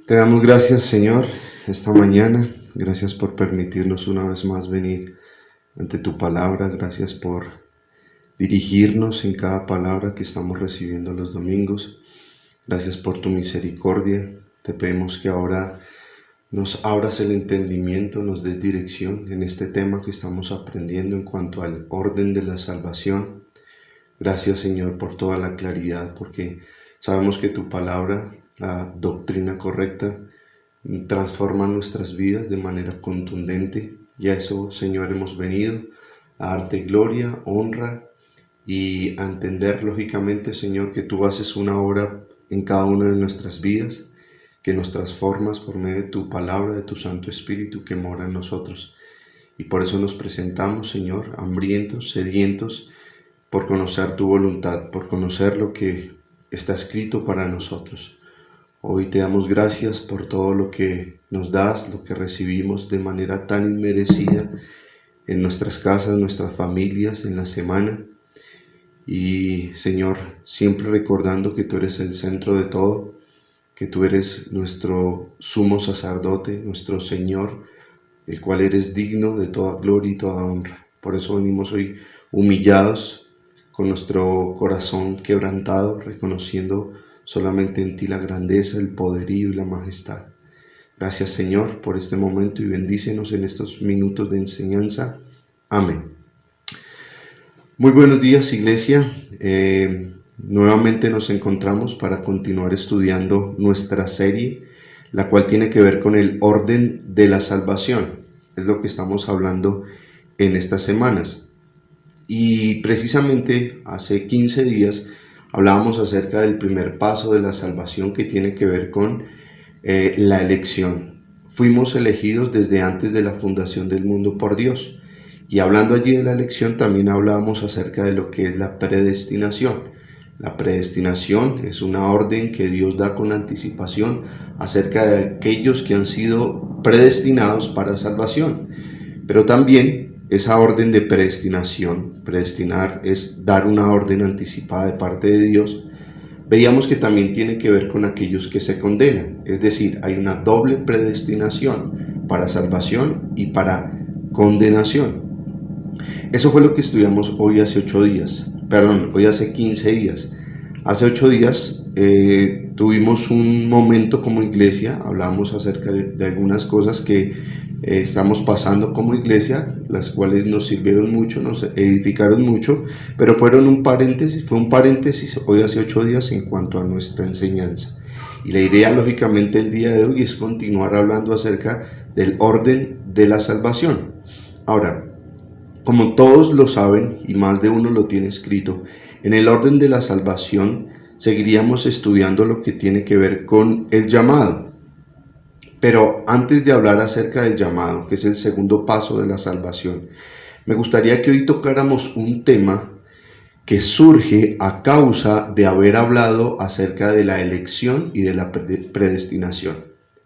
Te damos gracias, Señor, esta mañana. Gracias por permitirnos una vez más venir ante tu palabra. Gracias por dirigirnos en cada palabra que estamos recibiendo los domingos. Gracias por tu misericordia. Te pedimos que ahora nos abras el entendimiento, nos des dirección en este tema que estamos aprendiendo en cuanto al orden de la salvación. Gracias, Señor, por toda la claridad, porque sabemos que tu palabra, la doctrina correcta, transforma nuestras vidas de manera contundente. Y a eso, Señor, hemos venido, a darte gloria, honra y a entender lógicamente, Señor, que tú haces una obra en cada una de nuestras vidas, que nos transformas por medio de tu palabra, de tu Santo Espíritu que mora en nosotros. Y por eso nos presentamos, Señor, hambrientos, sedientos, por conocer tu voluntad, por conocer lo que está escrito para nosotros. Hoy te damos gracias por todo lo que nos das, lo que recibimos de manera tan inmerecida en nuestras casas, nuestras familias, en la semana. Y Señor, siempre recordando que tú eres el centro de todo, que tú eres nuestro sumo sacerdote, nuestro Señor, el cual eres digno de toda gloria y toda honra. Por eso venimos hoy humillados, con nuestro corazón quebrantado, reconociendo solamente en ti la grandeza, el poderío y la majestad. Gracias, Señor, por este momento y bendícenos en estos minutos de enseñanza. Amén. Muy buenos días, Iglesia. Nuevamente nos encontramos para continuar estudiando nuestra serie, la cual tiene que ver con el orden de la salvación. Es lo que estamos hablando en estas semanas. Y precisamente hace 15 días hablábamos acerca del primer paso de la salvación, que tiene que ver con la elección. Fuimos elegidos desde antes de la fundación del mundo por Dios. Y hablando allí de la elección, también hablábamos acerca de lo que es la predestinación. La predestinación es una orden que Dios da con anticipación acerca de aquellos que han sido predestinados para salvación. Pero también esa orden de predestinación, predestinar es dar una orden anticipada de parte de Dios, veíamos que también tiene que ver con aquellos que se condenan. Es decir, hay una doble predestinación para salvación y para condenación. Eso fue lo que estudiamos hoy hace 15 días. Hace 8 días tuvimos un momento como iglesia, hablamos acerca de algunas cosas que estamos pasando como iglesia, las cuales nos sirvieron mucho, nos edificaron mucho, pero fue un paréntesis hoy hace 8 días en cuanto a nuestra enseñanza. Y la idea, lógicamente, el día de hoy es continuar hablando acerca del orden de la salvación. Ahora, como todos lo saben, y más de uno lo tiene escrito, en el orden de la salvación seguiríamos estudiando lo que tiene que ver con el llamado. Pero antes de hablar acerca del llamado, que es el segundo paso de la salvación, me gustaría que hoy tocáramos un tema que surge a causa de haber hablado acerca de la elección y de la predestinación.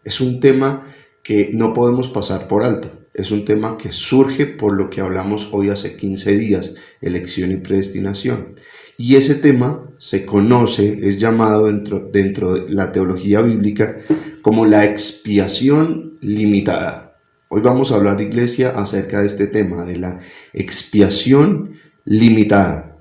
Es un tema que no podemos pasar por alto. Es un tema que surge por lo que hablamos hoy hace 15 días, elección y predestinación. Y ese tema se conoce, es llamado dentro de la teología bíblica como la expiación limitada. Hoy vamos a hablar, iglesia, acerca de este tema, de la expiación limitada.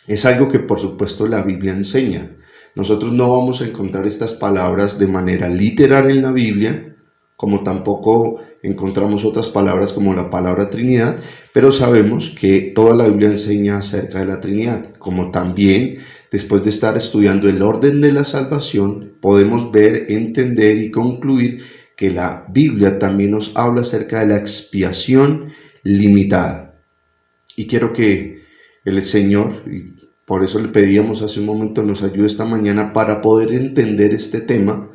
Es algo que por supuesto la Biblia enseña. Nosotros no vamos a encontrar estas palabras de manera literal en la Biblia, como tampoco encontramos otras palabras como la palabra Trinidad, pero sabemos que toda la Biblia enseña acerca de la Trinidad, como también después de estar estudiando el orden de la salvación, podemos ver, entender y concluir que la Biblia también nos habla acerca de la expiación limitada. Y quiero que el Señor, y por eso le pedíamos hace un momento, nos ayude esta mañana para poder entender este tema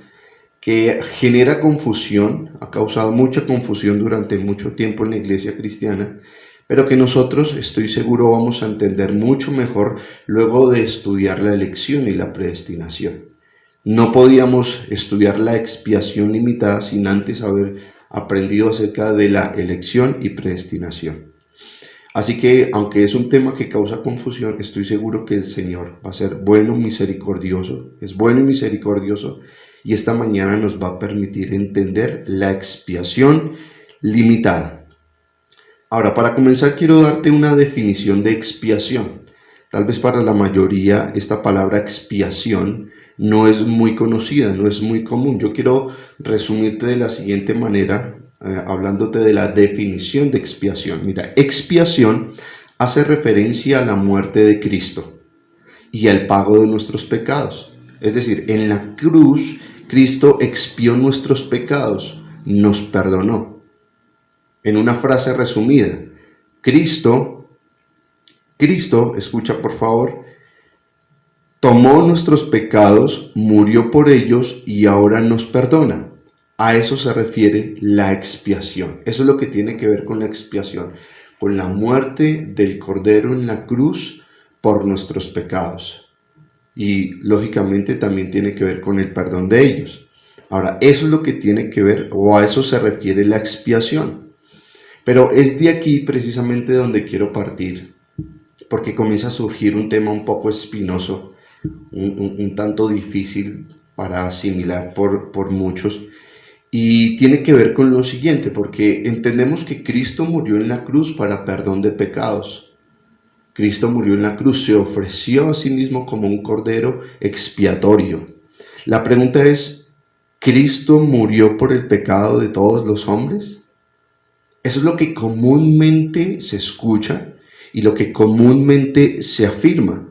que genera confusión, ha causado mucha confusión durante mucho tiempo en la iglesia cristiana, pero que nosotros, estoy seguro, vamos a entender mucho mejor luego de estudiar la elección y la predestinación. No podíamos estudiar la expiación limitada sin antes haber aprendido acerca de la elección y predestinación. Así que, aunque es un tema que causa confusión, estoy seguro que el Señor va a ser bueno, misericordioso, es bueno y misericordioso, y esta mañana nos va a permitir entender la expiación limitada. Ahora, para comenzar, quiero darte una definición de expiación. Tal vez para la mayoría esta palabra expiación no es muy conocida, no es muy común. Yo quiero resumirte de la siguiente manera, hablándote de la definición de expiación. Mira, expiación hace referencia a la muerte de Cristo y al pago de nuestros pecados. Es decir, en la cruz, Cristo expió nuestros pecados, nos perdonó. En una frase resumida, Cristo, escucha por favor, tomó nuestros pecados, murió por ellos y ahora nos perdona. A eso se refiere la expiación. Eso es lo que tiene que ver con la expiación, con la muerte del Cordero en la cruz por nuestros pecados. Y lógicamente también tiene que ver con el perdón de ellos. Ahora, eso es lo que tiene que ver, o a eso se refiere la expiación. Pero es de aquí precisamente donde quiero partir, porque comienza a surgir un tema un poco espinoso, un tanto difícil para asimilar por muchos, y tiene que ver con lo siguiente, porque entendemos que Cristo murió en la cruz para perdón de pecados. Cristo murió en la cruz, se ofreció a sí mismo como un cordero expiatorio. La pregunta es, ¿Cristo murió por el pecado de todos los hombres? Eso es lo que comúnmente se escucha y lo que comúnmente se afirma,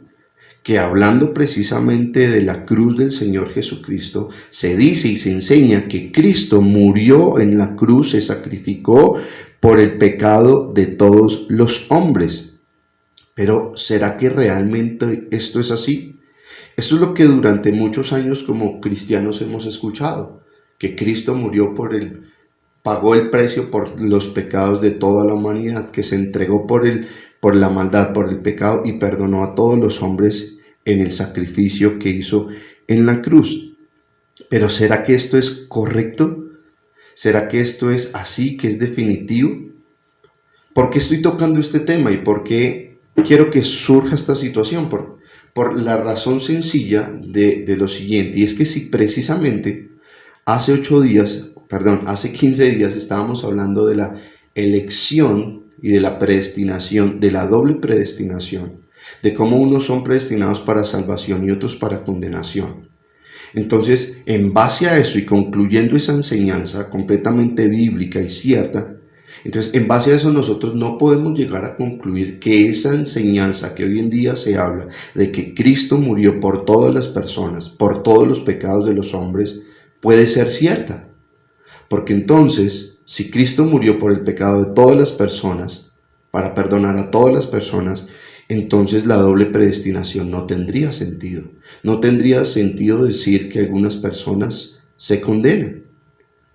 que hablando precisamente de la cruz del Señor Jesucristo, se dice y se enseña que Cristo murió en la cruz, se sacrificó por el pecado de todos los hombres. Pero ¿será que realmente esto es así? Esto es lo que durante muchos años como cristianos hemos escuchado, que Cristo murió pagó el precio por los pecados de toda la humanidad, que se entregó por la maldad, por el pecado y perdonó a todos los hombres en el sacrificio que hizo en la cruz. Pero ¿será que esto es correcto? ¿Será que esto es así, que es definitivo? ¿Por qué estoy tocando este tema y por qué quiero que surja esta situación? Por la razón sencilla de lo siguiente, y es que si precisamente hace 15 días estábamos hablando de la elección y de la predestinación, de la doble predestinación, de cómo unos son predestinados para salvación y otros para condenación. Entonces, en base a eso y concluyendo esa enseñanza completamente bíblica y cierta, entonces en base a eso nosotros no podemos llegar a concluir que esa enseñanza que hoy en día se habla de que Cristo murió por todas las personas, por todos los pecados de los hombres, puede ser cierta. Porque entonces, si Cristo murió por el pecado de todas las personas, para perdonar a todas las personas, entonces la doble predestinación no tendría sentido. No tendría sentido decir que algunas personas se condenen.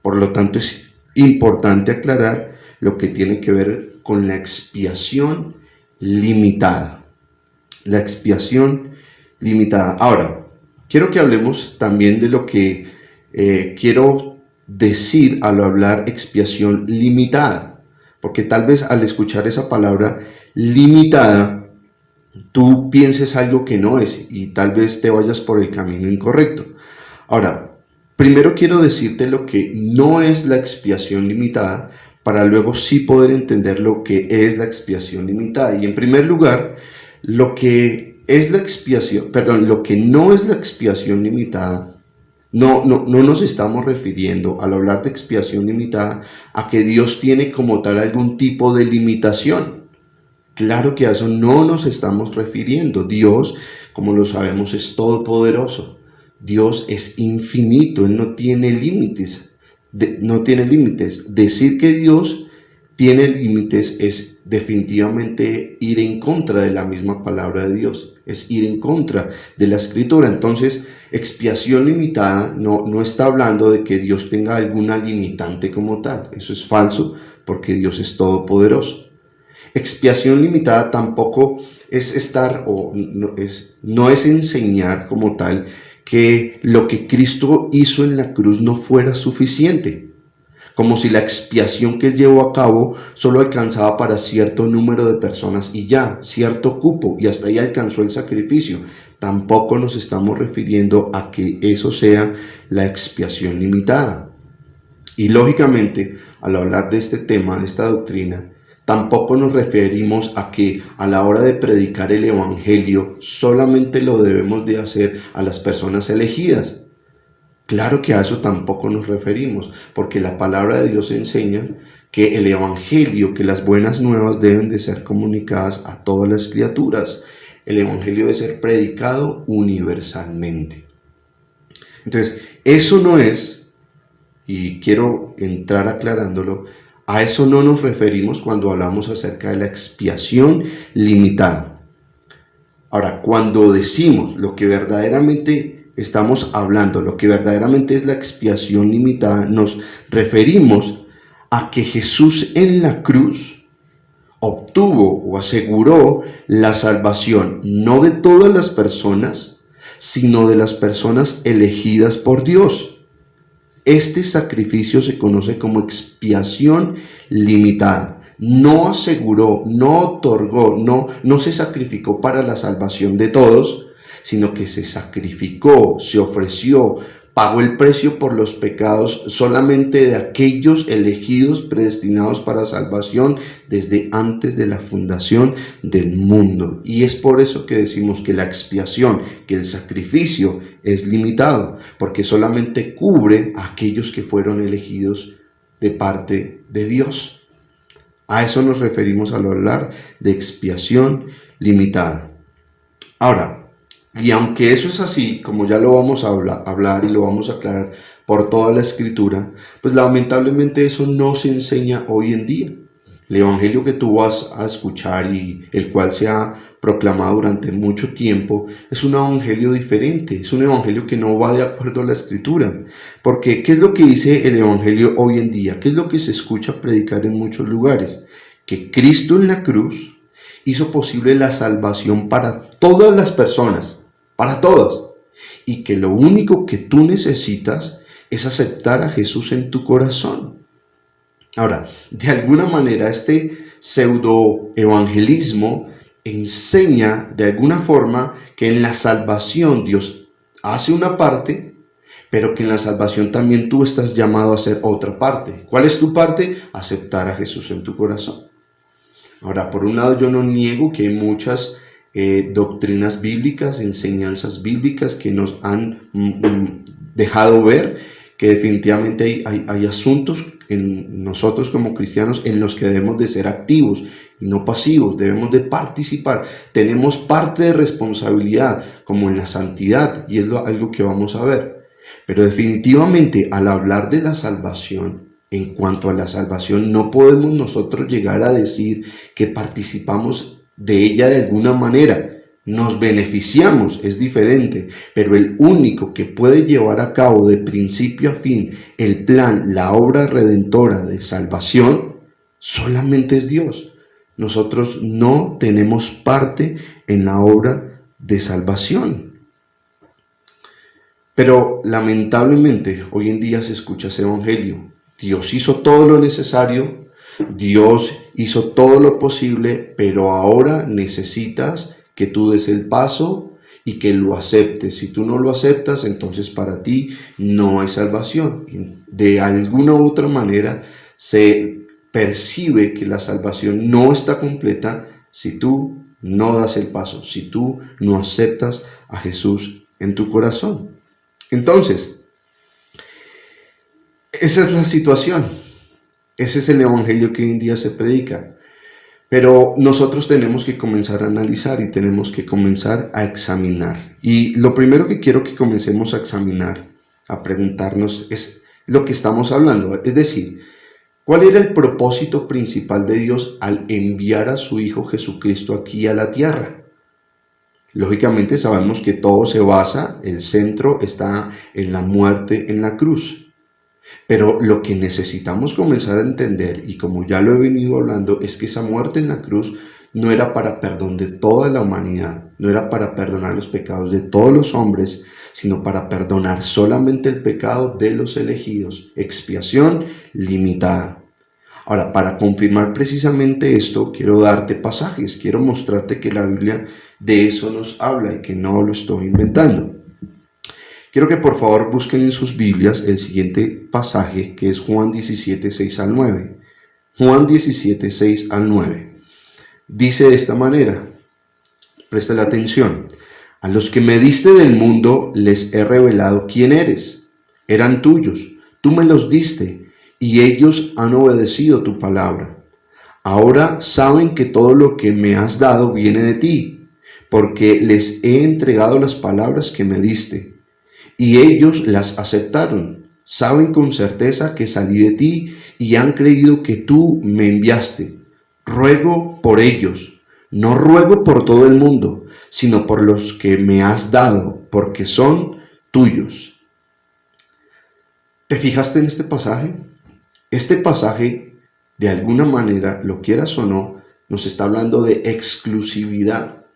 Por lo tanto, es importante aclarar lo que tiene que ver con la expiación limitada. La expiación limitada. Ahora, quiero que hablemos también de lo que quiero decir al hablar expiación limitada, porque tal vez al escuchar esa palabra limitada, tú pienses algo que no es y tal vez te vayas por el camino incorrecto. Ahora, primero quiero decirte lo que no es la expiación limitada, para luego sí poder entender lo que es la expiación limitada. Y en primer lugar, lo que no es la expiación limitada, no nos estamos refiriendo al hablar de expiación limitada a que Dios tiene como tal algún tipo de limitación. Claro que a eso no nos estamos refiriendo. Dios, como lo sabemos, es todopoderoso. Dios es infinito, Él no tiene límites. Decir que Dios tiene límites es definitivamente ir en contra de la misma palabra de Dios, es ir en contra de la Escritura. Entonces, expiación limitada no está hablando de que Dios tenga alguna limitante como tal. Eso es falso, porque Dios es todopoderoso. Expiación limitada tampoco es no es enseñar como tal que lo que Cristo hizo en la cruz no fuera suficiente, como si la expiación que él llevó a cabo solo alcanzaba para cierto número de personas y ya, cierto cupo, y hasta ahí alcanzó el sacrificio. tampoco nos estamos refiriendo a que eso sea la expiación limitada. Y lógicamente, al hablar de este tema, de esta doctrina, tampoco nos referimos a que a la hora de predicar el Evangelio solamente lo debemos de hacer a las personas elegidas. Claro que a eso tampoco nos referimos, porque la palabra de Dios enseña que el Evangelio, que las buenas nuevas deben de ser comunicadas a todas las criaturas. El Evangelio debe ser predicado universalmente. Entonces, eso no es, y quiero entrar aclarándolo, a eso no nos referimos cuando hablamos acerca de la expiación limitada. Ahora, cuando decimos lo que verdaderamente estamos hablando, lo que verdaderamente es la expiación limitada, nos referimos a que Jesús en la cruz obtuvo o aseguró la salvación no de todas las personas, sino de las personas elegidas por Dios. Este sacrificio se conoce como expiación limitada. No aseguró, no otorgó, no se sacrificó para la salvación de todos, sino que se sacrificó, se ofreció, pagó el precio por los pecados solamente de aquellos elegidos predestinados para salvación desde antes de la fundación del mundo. Y es por eso que decimos que la expiación, que el sacrificio es limitado, porque solamente cubre a aquellos que fueron elegidos de parte de Dios. A eso nos referimos al hablar de expiación limitada. Ahora, y aunque eso es así, como ya lo vamos a hablar y lo vamos a aclarar por toda la Escritura, pues lamentablemente eso no se enseña hoy en día. El Evangelio que tú vas a escuchar y el cual se ha proclamado durante mucho tiempo es un Evangelio diferente, es un Evangelio que no va de acuerdo a la Escritura. Porque, ¿qué es lo que dice el Evangelio hoy en día? ¿Qué es lo que se escucha predicar en muchos lugares? Que Cristo en la cruz hizo posible la salvación para todas las personas, para todas, y que lo único que tú necesitas es aceptar a Jesús en tu corazón. Ahora, de alguna manera este pseudo-evangelismo enseña de alguna forma que en la salvación Dios hace una parte, pero que en la salvación también tú estás llamado a hacer otra parte. ¿Cuál es tu parte? Aceptar a Jesús en tu corazón. Ahora, por un lado, yo no niego que hay muchas doctrinas bíblicas, enseñanzas bíblicas que nos han dejado ver que definitivamente hay asuntos en nosotros como cristianos en los que debemos de ser activos y no pasivos, debemos de participar, tenemos parte de responsabilidad como en la santidad y es algo que vamos a ver, pero definitivamente al hablar de la salvación, en cuanto a la salvación, no podemos nosotros llegar a decir que participamos de ella de alguna manera. Nos beneficiamos, es diferente, pero el único que puede llevar a cabo de principio a fin el plan, la obra redentora de salvación, solamente es Dios. Nosotros no tenemos parte en la obra de salvación. Pero lamentablemente hoy en día se escucha ese evangelio. Dios hizo todo lo necesario, Dios hizo todo lo posible, pero ahora necesitas que tú des el paso y que lo aceptes. Si tú no lo aceptas, entonces para ti no hay salvación. De alguna u otra manera se percibe que la salvación no está completa si tú no das el paso, si tú no aceptas a Jesús en tu corazón. Entonces, esa es la situación. Ese es el evangelio que hoy en día se predica. Pero nosotros tenemos que comenzar a analizar y tenemos que comenzar a examinar. Y lo primero que quiero que comencemos a examinar, a preguntarnos, es lo que estamos hablando. Es decir, ¿cuál era el propósito principal de Dios al enviar a su Hijo Jesucristo aquí a la tierra? Lógicamente sabemos que todo se basa, el centro está en la muerte en la cruz. Pero lo que necesitamos comenzar a entender, y como ya lo he venido hablando, es que esa muerte en la cruz no era para perdón de toda la humanidad, no era para perdonar los pecados de todos los hombres, sino para perdonar solamente el pecado de los elegidos. Expiación limitada. Ahora, para confirmar precisamente esto, quiero darte pasajes, quiero mostrarte que la Biblia de eso nos habla y que no lo estoy inventando. Quiero que por favor busquen en sus Biblias el siguiente pasaje, que es Juan 17, 6 al 9. Juan 17, 6 al 9. Dice de esta manera, presta la atención: a los que me diste del mundo les he revelado quién eres. Eran tuyos, tú me los diste, y ellos han obedecido tu palabra. Ahora saben que todo lo que me has dado viene de ti, porque les he entregado las palabras que me diste. Y ellos las aceptaron. Saben con certeza que salí de ti y han creído que tú me enviaste. Ruego por ellos. No ruego por todo el mundo, sino por los que me has dado, porque son tuyos. ¿Te fijaste en este pasaje? Este pasaje, de alguna manera, lo quieras o no, nos está hablando de exclusividad.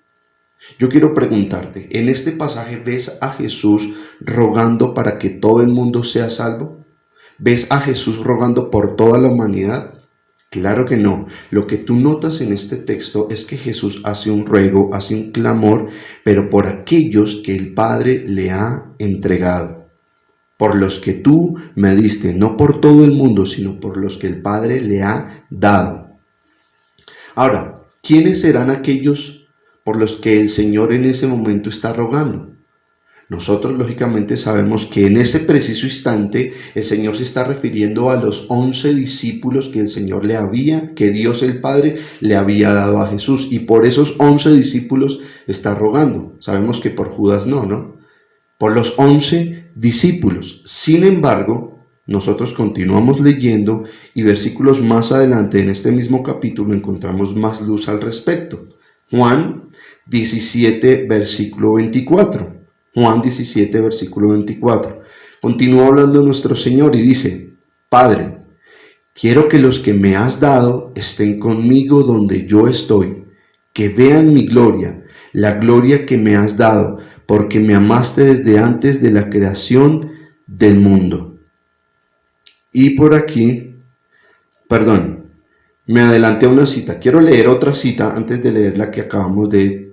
Yo quiero preguntarte, ¿en este pasaje ves a Jesús rogando para que todo el mundo sea salvo? ¿Ves a Jesús rogando por toda la humanidad? Claro que no. Lo que tú notas en este texto es que Jesús hace un ruego, hace un clamor, pero por aquellos que el Padre le ha entregado. Por los que tú me diste, no por todo el mundo, sino por los que el Padre le ha dado. Ahora, ¿quiénes serán aquellos por los que el Señor en ese momento está rogando? Nosotros lógicamente sabemos que en ese preciso instante el Señor se está refiriendo a los 11 discípulos que el Señor que Dios el Padre le había dado a Jesús, y por esos 11 discípulos está rogando. Sabemos que por Judas no. Por los 11 discípulos. Sin embargo, nosotros continuamos leyendo y versículos más adelante en este mismo capítulo encontramos más luz al respecto. Juan 17, versículo 24. Juan 17, versículo 24. Continúa hablando nuestro Señor y dice: Padre, quiero que los que me has dado estén conmigo donde yo estoy, que vean mi gloria, la gloria que me has dado, porque me amaste desde antes de la creación del mundo. Y por aquí, me adelanté a una cita. Quiero leer otra cita antes de leer la que acabamos de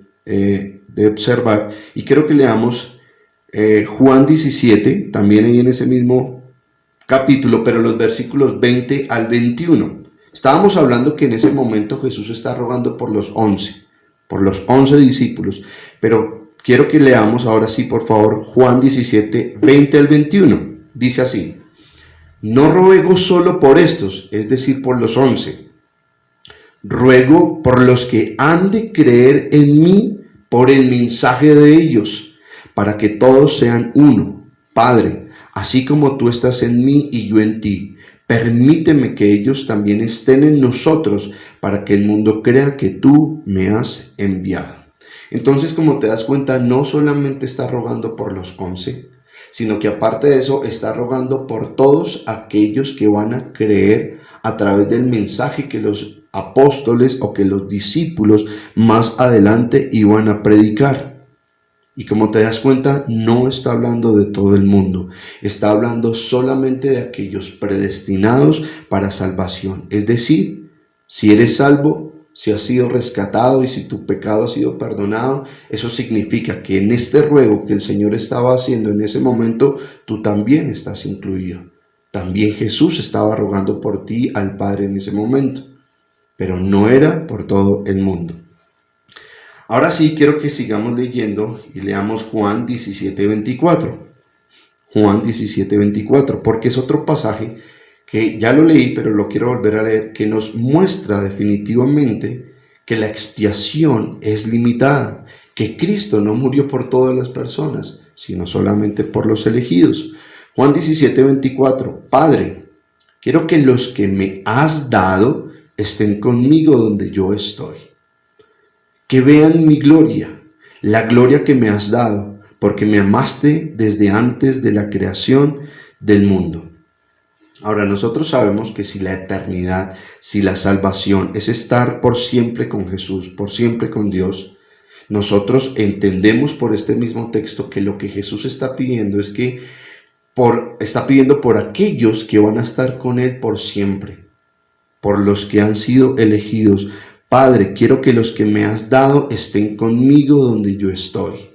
observar, y quiero que leamos Juan 17, también ahí en ese mismo capítulo, pero los versículos 20 al 21. Estábamos hablando que en ese momento Jesús está rogando por los 11 discípulos, pero quiero que leamos ahora sí, por favor, Juan 17, 20 al 21. Dice así: no ruego solo por estos, es decir, por los 11. Ruego por los que han de creer en mí por el mensaje de ellos, para que todos sean uno. Padre, así como tú estás en mí y yo en ti, permíteme que ellos también estén en nosotros, para que el mundo crea que tú me has enviado. Entonces, como te das cuenta, no solamente está rogando por los 11, sino que aparte de eso está rogando por todos aquellos que van a creer a través del mensaje que los apóstoles o que los discípulos más adelante iban a predicar. Y como te das cuenta, no está hablando de todo el mundo, está hablando solamente de aquellos predestinados para salvación. Es decir, si eres salvo, si has sido rescatado y si tu pecado ha sido perdonado, eso significa que en este ruego que el Señor estaba haciendo en ese momento, tú también estás incluido. También Jesús estaba rogando por ti al Padre en ese momento, pero no era por todo el mundo. Ahora sí, quiero que sigamos leyendo y leamos Juan 17, 24. Juan 17, 24, porque es otro pasaje que ya lo leí, pero lo quiero volver a leer, que nos muestra definitivamente que la expiación es limitada, que Cristo no murió por todas las personas, sino solamente por los elegidos. Juan 17, 24, Padre, quiero que los que me has dado estén conmigo donde yo estoy. Que vean mi gloria, la gloria que me has dado, porque me amaste desde antes de la creación del mundo. Ahora, nosotros sabemos que si la eternidad, si la salvación es estar por siempre con Jesús, por siempre con Dios, nosotros entendemos por este mismo texto que lo que Jesús está pidiendo es que está pidiendo por aquellos que van a estar con Él por siempre. por los que han sido elegidos. Padre, quiero que los que me has dado estén conmigo donde yo estoy.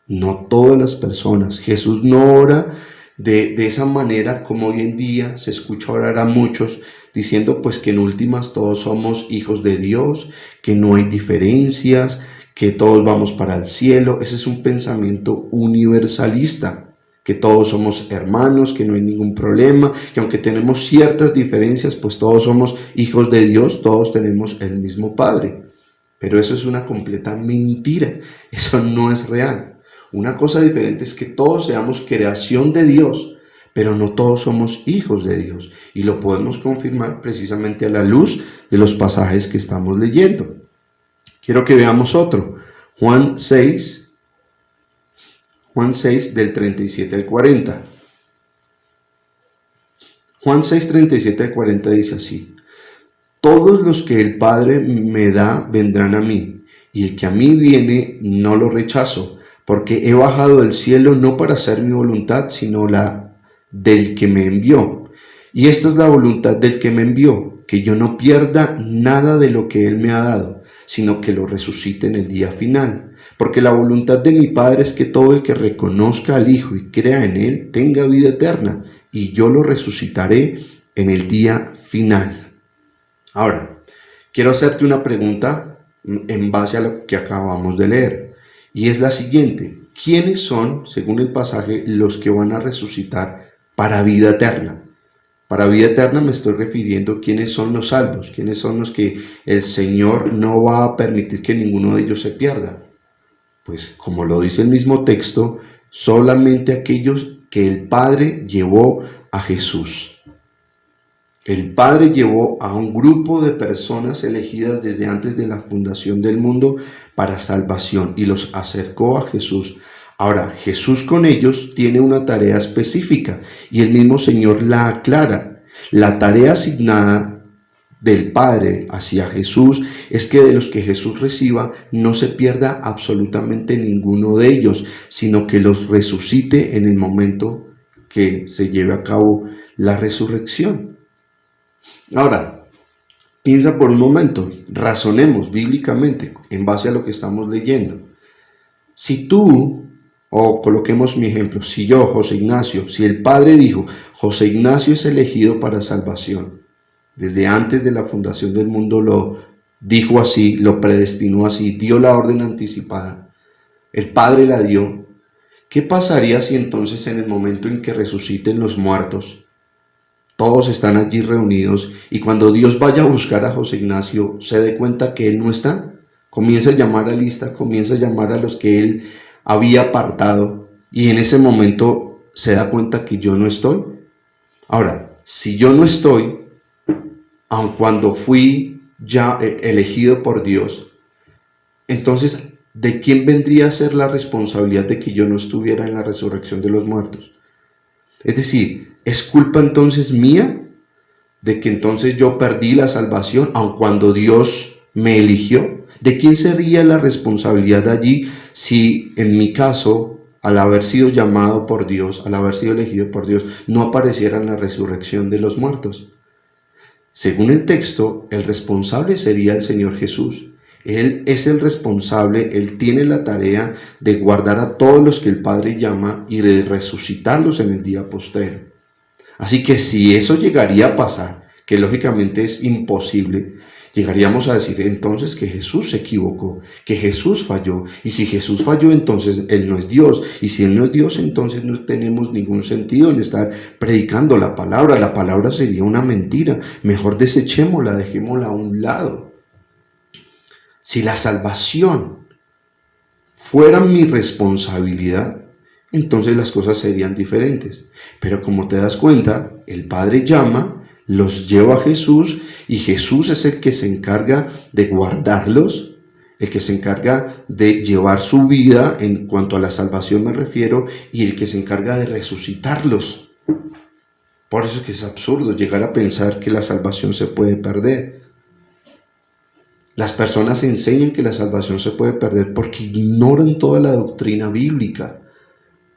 No todas las personas. Jesús no ora de esa manera como hoy en día se escucha orar a muchos, diciendo pues que en últimas todos somos hijos de Dios, que no hay diferencias, que todos vamos para el cielo. Ese es un pensamiento universalista, que todos somos hermanos, que no hay ningún problema, que aunque tenemos ciertas diferencias, pues todos somos hijos de Dios, todos tenemos el mismo Padre. Pero eso es una completa mentira, eso no es real. Una cosa diferente es que todos seamos creación de Dios, pero no todos somos hijos de Dios. Y lo podemos confirmar precisamente a la luz de los pasajes que estamos leyendo. Quiero que veamos otro. Juan 6 del 37 al 40. Juan 6, 37 al 40 dice así: todos los que el Padre me da vendrán a mí, y el que a mí viene no lo rechazo, porque he bajado del cielo no para hacer mi voluntad, sino la del que me envió. Y esta es la voluntad del que me envió, que yo no pierda nada de lo que él me ha dado, sino que lo resucite en el día final. Porque la voluntad de mi Padre es que todo el que reconozca al Hijo y crea en él tenga vida eterna, y yo lo resucitaré en el día final. Ahora, quiero hacerte una pregunta en base a lo que acabamos de leer, y es la siguiente: ¿quiénes son, según el pasaje, los que van a resucitar para vida eterna? Para vida eterna me estoy refiriendo a quiénes son los salvos, quiénes son los que el Señor no va a permitir que ninguno de ellos se pierda. Pues como lo dice el mismo texto, solamente aquellos que el Padre llevó a Jesús. El Padre llevó a un grupo de personas elegidas desde antes de la fundación del mundo para salvación y los acercó a Jesús. Ahora, Jesús con ellos tiene una tarea específica y el mismo Señor la aclara. La tarea asignada del Padre hacia Jesús es que de los que Jesús reciba no se pierda absolutamente ninguno de ellos, sino que los resucite en el momento que se lleve a cabo la resurrección. Ahora, piensa por un momento, razonemos bíblicamente en base a lo que estamos leyendo. Si tú, o coloquemos mi ejemplo, si yo, José Ignacio, si el Padre dijo, José Ignacio es elegido para salvación, desde antes de la fundación del mundo lo dijo así, lo predestinó así, dio la orden anticipada, el Padre la dio, ¿qué pasaría si entonces en el momento en que resuciten los muertos, todos están allí reunidos y cuando Dios vaya a buscar a José Ignacio se dé cuenta que él no está? Comienza a llamar a lista, comienza a llamar a los que él había apartado y en ese momento se da cuenta que yo no estoy. Ahora, si yo no estoy, aun cuando fui ya elegido por Dios, entonces, ¿de quién vendría a ser la responsabilidad de que yo no estuviera en la resurrección de los muertos? Es decir, ¿es culpa entonces mía de que entonces yo perdí la salvación, aun cuando Dios me eligió? ¿De quién sería la responsabilidad allí si en mi caso, al haber sido llamado por Dios, al haber sido elegido por Dios, no apareciera en la resurrección de los muertos? Según el texto, el responsable sería el Señor Jesús. Él es el responsable, Él tiene la tarea de guardar a todos los que el Padre llama y de resucitarlos en el día postrero. Así que si eso llegaría a pasar, que lógicamente es imposible, llegaríamos a decir entonces que Jesús se equivocó, que Jesús falló. Y si Jesús falló, entonces Él no es Dios. Y si Él no es Dios, entonces no tenemos ningún sentido en estar predicando la palabra. La palabra sería una mentira. Mejor desechémosla, dejémosla a un lado. Si la salvación fuera mi responsabilidad, entonces las cosas serían diferentes. Pero como te das cuenta, el Padre llama, los lleva a Jesús y Jesús es el que se encarga de guardarlos, el que se encarga de llevar su vida, en cuanto a la salvación me refiero, y el que se encarga de resucitarlos. Por eso es que es absurdo llegar a pensar que la salvación se puede perder. Las personas enseñan que la salvación se puede perder porque ignoran toda la doctrina bíblica,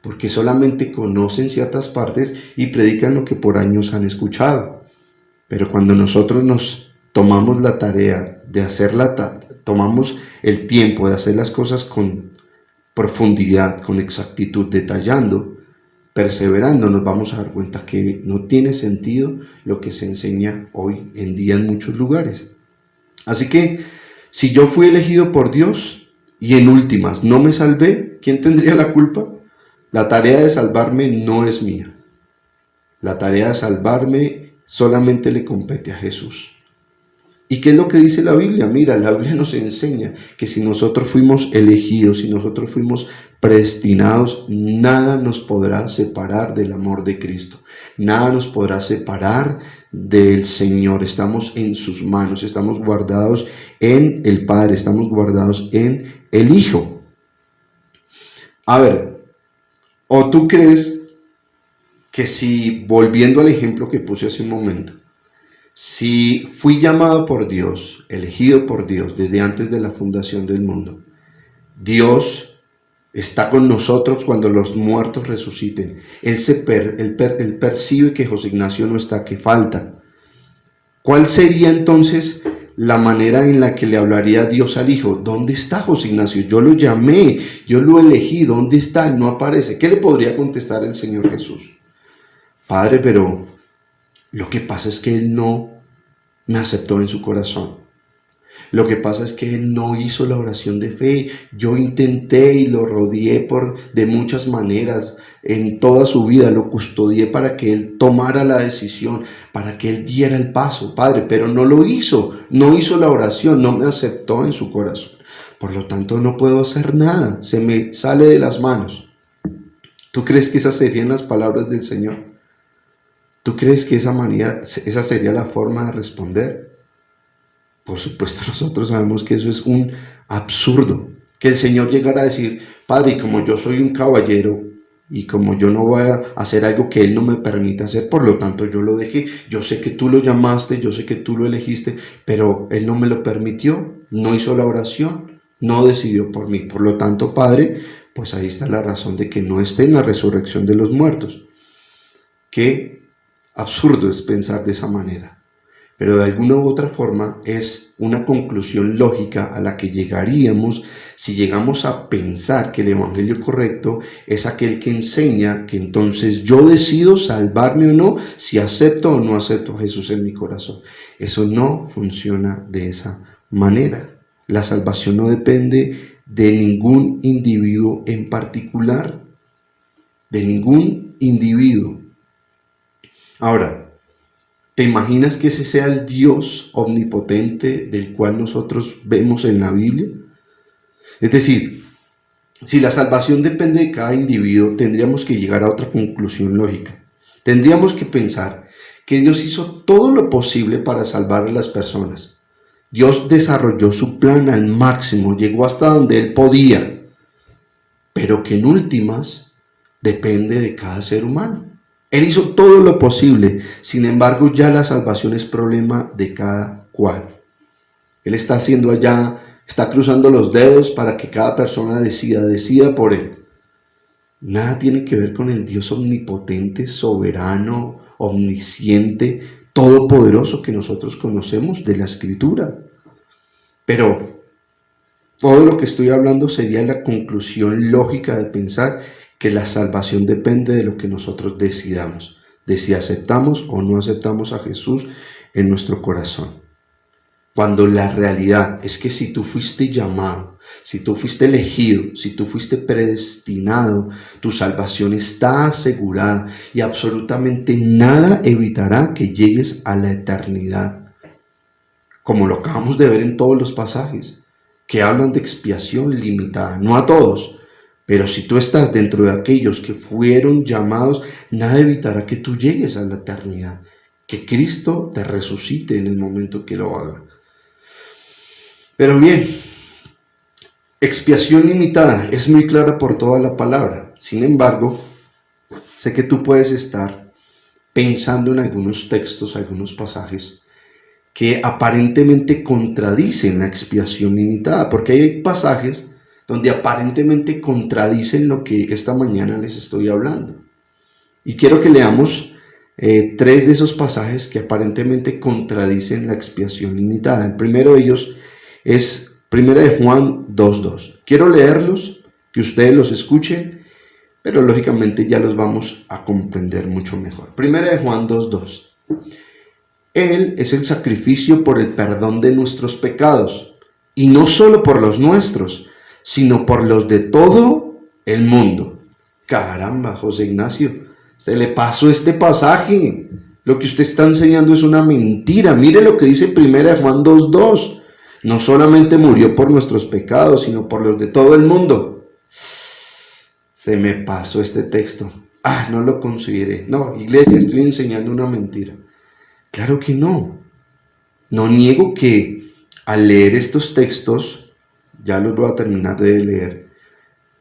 porque solamente conocen ciertas partes y predican lo que por años han escuchado. Pero cuando nosotros nos tomamos la tarea de tomamos el tiempo de hacer las cosas con profundidad, con exactitud, detallando, perseverando, nos vamos a dar cuenta que no tiene sentido lo que se enseña hoy en día en muchos lugares. Así que, si yo fui elegido por Dios y en últimas no me salvé, ¿quién tendría la culpa? La tarea de salvarme no es mía. La tarea de salvarme solamente le compete a Jesús. ¿Y qué es lo que dice la Biblia? Mira, la Biblia nos enseña que si nosotros fuimos elegidos, si nosotros fuimos predestinados, nada nos podrá separar del amor de Cristo. Nada nos podrá separar del Señor. Estamos en sus manos, estamos guardados en el Padre, estamos guardados en el Hijo. A ver, ¿o tú crees que si, volviendo al ejemplo que puse hace un momento, si fui llamado por Dios, elegido por Dios desde antes de la fundación del mundo, Dios está con nosotros cuando los muertos resuciten? Él percibe que José Ignacio no está, que falta. ¿Cuál sería entonces la manera en la que le hablaría Dios al Hijo? ¿Dónde está José Ignacio? Yo lo llamé, yo lo elegí, ¿dónde está? No aparece. ¿Qué le podría contestar el Señor Jesús? Padre, pero lo que pasa es que Él no me aceptó en su corazón. Lo que pasa es que Él no hizo la oración de fe. Yo intenté y lo rodeé de muchas maneras. En toda su vida lo custodié para que Él tomara la decisión, para que Él diera el paso, Padre, pero no lo hizo. No hizo la oración, no me aceptó en su corazón. Por lo tanto, no puedo hacer nada. Se me sale de las manos. ¿Tú crees que esas serían las palabras del Señor? ¿Tú crees que esa sería la forma de responder? Por supuesto, nosotros sabemos que eso es un absurdo. Que el Señor llegara a decir, Padre, y como yo soy un caballero y como yo no voy a hacer algo que Él no me permite hacer, por lo tanto yo lo dejé. Yo sé que tú lo llamaste, yo sé que tú lo elegiste, pero Él no me lo permitió, no hizo la oración, no decidió por mí. Por lo tanto, Padre, pues ahí está la razón de que no esté en la resurrección de los muertos. Qué absurdo es pensar de esa manera, pero de alguna u otra forma es una conclusión lógica a la que llegaríamos si llegamos a pensar que el evangelio correcto es aquel que enseña que entonces yo decido salvarme o no, si acepto o no acepto a Jesús en mi corazón. Eso no funciona de esa manera. La salvación no depende de ningún individuo en particular, de ningún individuo. Ahora, ¿te imaginas que ese sea el Dios omnipotente del cual nosotros vemos en la Biblia? Es decir, si la salvación depende de cada individuo, tendríamos que llegar a otra conclusión lógica. Tendríamos que pensar que Dios hizo todo lo posible para salvar a las personas. Dios desarrolló su plan al máximo, llegó hasta donde Él podía, pero que en últimas depende de cada ser humano. Él hizo todo lo posible, sin embargo ya la salvación es problema de cada cual. Él está haciendo allá, está cruzando los dedos para que cada persona decida por él. Nada tiene que ver con el Dios omnipotente, soberano, omnisciente, todopoderoso que nosotros conocemos de la Escritura. Pero todo lo que estoy hablando sería la conclusión lógica de pensar que la salvación depende de lo que nosotros decidamos, de si aceptamos o no aceptamos a Jesús en nuestro corazón. Cuando la realidad es que si tú fuiste llamado, si tú fuiste elegido, si tú fuiste predestinado, tu salvación está asegurada y absolutamente nada evitará que llegues a la eternidad. Como lo acabamos de ver en todos los pasajes que hablan de expiación limitada, no a todos. Pero si tú estás dentro de aquellos que fueron llamados, nada evitará que tú llegues a la eternidad, que Cristo te resucite en el momento que lo haga. Pero bien, expiación limitada es muy clara por toda la palabra. Sin embargo, sé que tú puedes estar pensando en algunos textos, algunos pasajes que aparentemente contradicen la expiación limitada, porque hay pasajes donde aparentemente contradicen lo que esta mañana les estoy hablando. Y quiero que leamos tres de esos pasajes que aparentemente contradicen la expiación limitada. El primero de ellos es 1 de Juan 2:2. Quiero leerlos, que ustedes los escuchen, pero lógicamente ya los vamos a comprender mucho mejor. 1 de Juan 2:2. Él es el sacrificio por el perdón de nuestros pecados, y no solo por los nuestros, sino por los de todo el mundo. Caramba, José Ignacio, se le pasó este pasaje. Lo que usted está enseñando es una mentira. Mire lo que dice 1 Juan 2:2. No solamente murió por nuestros pecados, sino por los de todo el mundo. Se me pasó este texto. No lo consideré. No, iglesia, estoy enseñando una mentira. Claro que no. No niego que al leer estos textos, ya los voy a terminar de leer,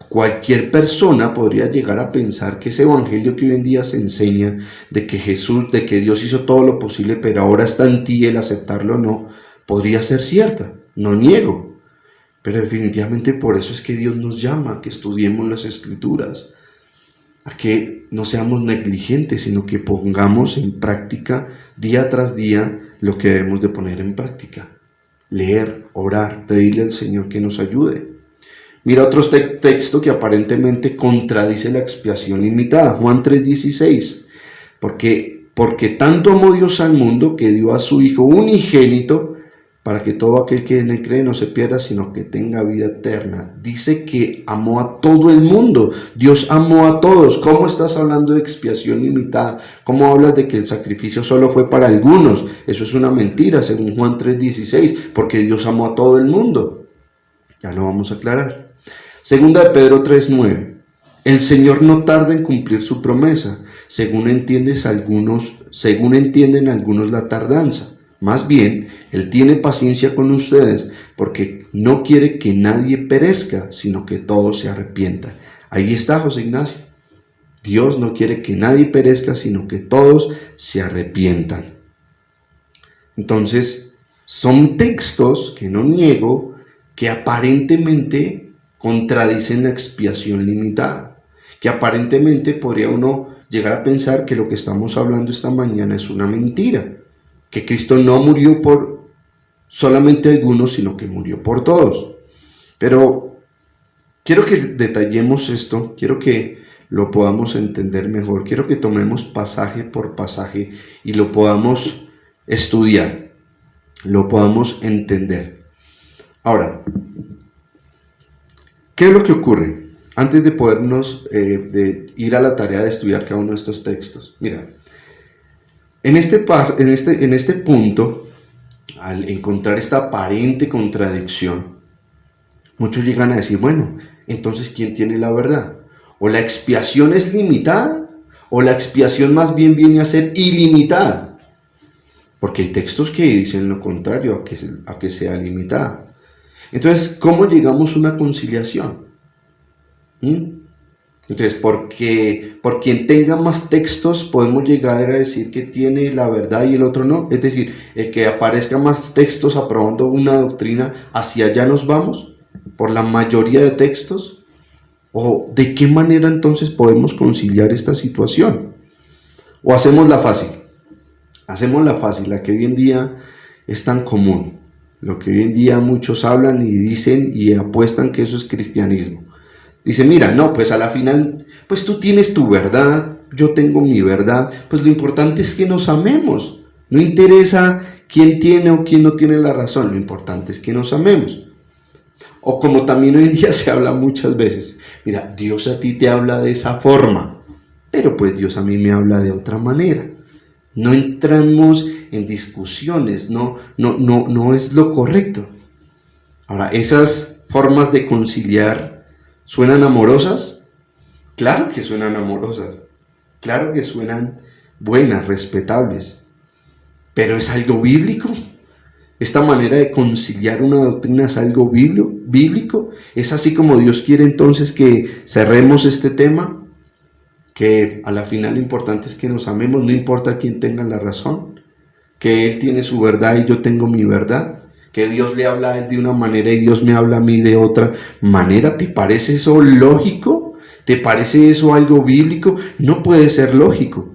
cualquier persona podría llegar a pensar que ese evangelio que hoy en día se enseña, de que Jesús, de que Dios hizo todo lo posible, pero ahora está en ti el aceptarlo o no, podría ser cierta. No niego. Pero definitivamente por eso es que Dios nos llama a que estudiemos las Escrituras, a que no seamos negligentes, sino que pongamos en práctica día tras día lo que debemos de poner en práctica. Leer, orar, pedirle al Señor que nos ayude. Mira otro texto que aparentemente contradice la expiación limitada. Juan 3:16. Porque tanto amó Dios al mundo que dio a su Hijo unigénito para que todo aquel que en él cree no se pierda, sino que tenga vida eterna. Dice que amó a todo el mundo. Dios amó a todos. ¿Cómo estás hablando de expiación limitada? ¿Cómo hablas de que el sacrificio solo fue para algunos? Eso es una mentira, según Juan 3:16, porque Dios amó a todo el mundo. Ya lo vamos a aclarar. Segunda de Pedro 3:9. El Señor no tarda en cumplir su promesa, según entienden algunos la tardanza. Más bien, Él tiene paciencia con ustedes, porque no quiere que nadie perezca, sino que todos se arrepientan. Ahí está, José Ignacio. Dios no quiere que nadie perezca, sino que todos se arrepientan. Entonces, son textos que no niego, que aparentemente contradicen la expiación limitada, que aparentemente podría uno llegar a pensar que lo que estamos hablando esta mañana es una mentira, que Cristo no murió por solamente algunos, sino que murió por todos. Pero quiero que detallemos esto, quiero que lo podamos entender mejor, quiero que tomemos pasaje por pasaje y lo podamos estudiar, lo podamos entender. Ahora, ¿qué es lo que ocurre? Antes de podernos de ir a la tarea de estudiar cada uno de estos textos. Mira, en este punto, al encontrar esta aparente contradicción, muchos llegan a decir, bueno, entonces ¿quién tiene la verdad? ¿O la expiación es limitada? ¿O la expiación más bien viene a ser ilimitada? Porque hay textos que dicen lo contrario, a que sea limitada. Entonces, ¿cómo llegamos a una conciliación? Entonces, por quien tenga más textos podemos llegar a decir que tiene la verdad y el otro no. Es decir, el que aparezca más textos aprobando una doctrina, ¿hacia allá nos vamos? ¿Por la mayoría de textos? ¿O de qué manera entonces podemos conciliar esta situación? ¿O hacemos la fácil? Hacemos la fácil, la que hoy en día es tan común. Lo que hoy en día muchos hablan y dicen y apuestan que eso es cristianismo. Dice, mira, no, pues a la final, pues tú tienes tu verdad, yo tengo mi verdad, pues lo importante es que nos amemos. No interesa quién tiene o quién no tiene la razón, lo importante es que nos amemos. O como también hoy en día se habla muchas veces, mira, Dios a ti te habla de esa forma, pero pues Dios a mí me habla de otra manera. No entramos en discusiones, no es lo correcto. Ahora, esas formas de conciliar, ¿suenan amorosas? Claro que suenan amorosas, claro que suenan buenas, respetables, pero ¿es algo bíblico? ¿Esta manera de conciliar una doctrina es algo bíblico? ¿Es así como Dios quiere entonces que cerremos este tema? Que a la final lo importante es que nos amemos, no importa quién tenga la razón, que Él tiene su verdad y yo tengo mi verdad, que Dios le habla a Él de una manera y Dios me habla a mí de otra manera. ¿Te parece eso lógico? ¿Te parece eso algo bíblico? No puede ser lógico.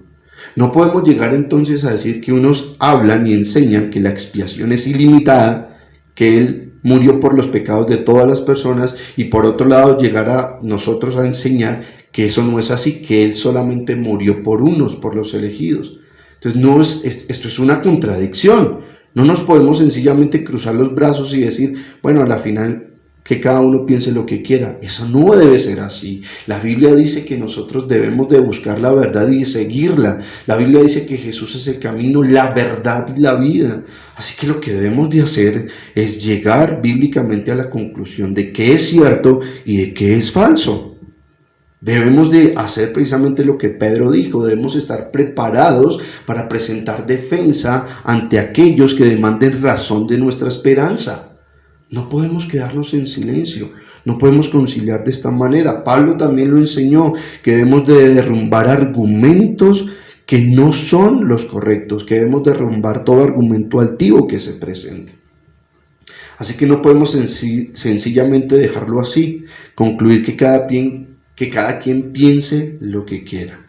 No podemos llegar entonces a decir que unos hablan y enseñan que la expiación es ilimitada, que Él murió por los pecados de todas las personas, y por otro lado llegar a nosotros a enseñar que eso no es así, que Él solamente murió por unos, por los elegidos. Entonces esto es una contradicción. No nos podemos sencillamente cruzar los brazos y decir, bueno, a la final que cada uno piense lo que quiera. Eso no debe ser así. La Biblia dice que nosotros debemos de buscar la verdad y de seguirla. La Biblia dice que Jesús es el camino, la verdad y la vida. Así que lo que debemos de hacer es llegar bíblicamente a la conclusión de qué es cierto y de qué es falso. Debemos de hacer precisamente lo que Pedro dijo, debemos estar preparados para presentar defensa ante aquellos que demanden razón de nuestra esperanza. No podemos quedarnos en silencio, no podemos conciliar de esta manera. Pablo también lo enseñó, que debemos de derrumbar argumentos que no son los correctos, que debemos derrumbar todo argumento altivo que se presente. Así que no podemos sencillamente dejarlo así, concluir que cada quien piense lo que quiera.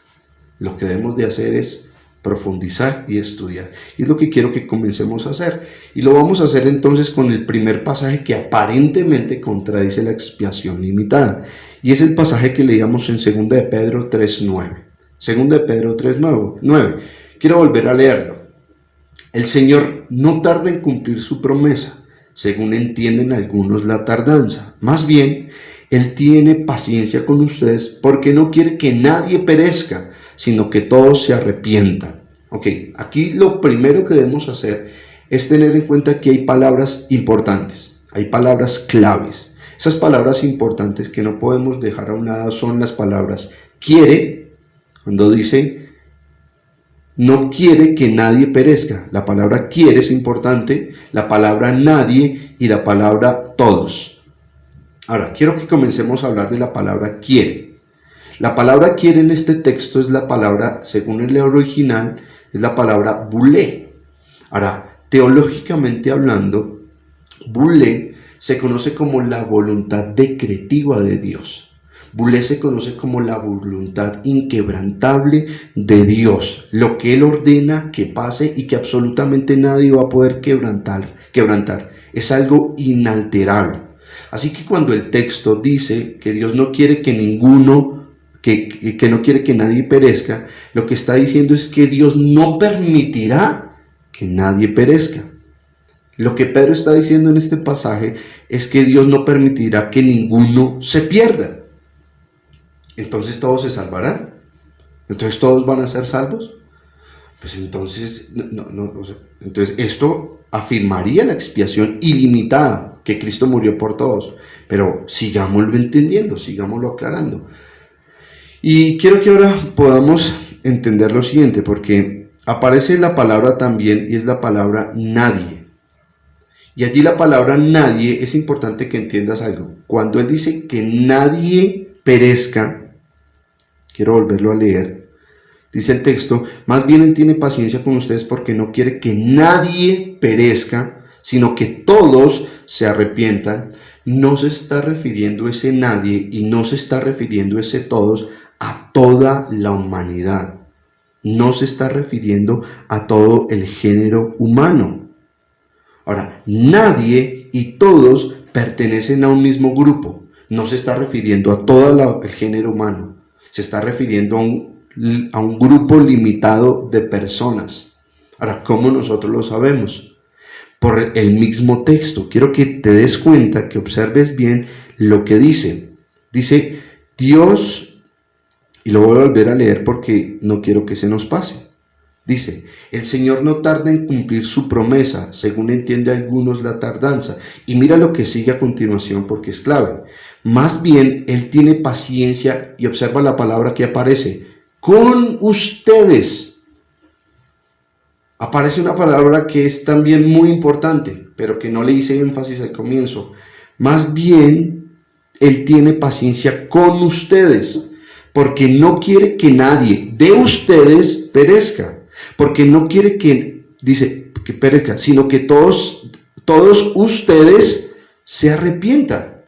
Lo que debemos de hacer es profundizar y estudiar. Y es lo que quiero que comencemos a hacer. Y lo vamos a hacer entonces con el primer pasaje que aparentemente contradice la expiación limitada. Y es el pasaje que leíamos en 2 de Pedro 3:9. 2 de Pedro 3:9. Quiero volver a leerlo. El Señor no tarda en cumplir su promesa, según entienden algunos la tardanza. Más bien, Él tiene paciencia con ustedes porque no quiere que nadie perezca, sino que todos se arrepientan. Ok, aquí lo primero que debemos hacer es tener en cuenta que hay palabras importantes, hay palabras claves. Esas palabras importantes que no podemos dejar a un lado son las palabras quiere, cuando dice no quiere que nadie perezca. La palabra quiere es importante, la palabra nadie y la palabra todos. Ahora, quiero que comencemos a hablar de la palabra quiere. La palabra quiere en este texto es la palabra, según el original, es la palabra bulé. Ahora, teológicamente hablando, bulé se conoce como la voluntad decretiva de Dios. Bulé se conoce como la voluntad inquebrantable de Dios, lo que Él ordena que pase y que absolutamente nadie va a poder quebrantar. Es algo inalterable. Así que cuando el texto dice que Dios no quiere que que no quiere que nadie perezca, lo que está diciendo es que Dios no permitirá que nadie perezca. Lo que Pedro está diciendo en este pasaje es que Dios no permitirá que ninguno se pierda. Entonces todos se salvarán. Entonces todos van a ser salvos. Pues entonces, entonces esto afirmaría la expiación ilimitada, que Cristo murió por todos. Pero sigámoslo entendiendo, sigámoslo aclarando. Y quiero que ahora podamos entender lo siguiente, porque aparece la palabra también y es la palabra nadie. Y allí la palabra nadie, es importante que entiendas algo. Cuando Él dice que nadie perezca, quiero volverlo a leer, dice el texto, más bien Él tiene paciencia con ustedes porque no quiere que nadie perezca, sino que todos se arrepientan. No se está refiriendo ese nadie y no se está refiriendo ese todos a toda la humanidad. No se está refiriendo a todo el género humano. Ahora, nadie y todos pertenecen a un mismo grupo. No se está refiriendo a todo el género humano. Se está refiriendo a un grupo limitado de personas. Ahora, ¿cómo nosotros lo sabemos? Por el mismo texto. Quiero que te des cuenta, que observes bien lo que dice. Dice Dios, y lo voy a volver a leer porque no quiero que se nos pase. Dice, el Señor no tarda en cumplir su promesa, según entiende algunos la tardanza. Y mira lo que sigue a continuación porque es clave. Más bien, Él tiene paciencia, y observa la palabra que aparece, con ustedes. Aparece una palabra que es también muy importante, pero que no le hice énfasis al comienzo. Más bien, Él tiene paciencia con ustedes, porque no quiere que nadie de ustedes perezca, porque no quiere que perezca, sino que todos ustedes se arrepientan.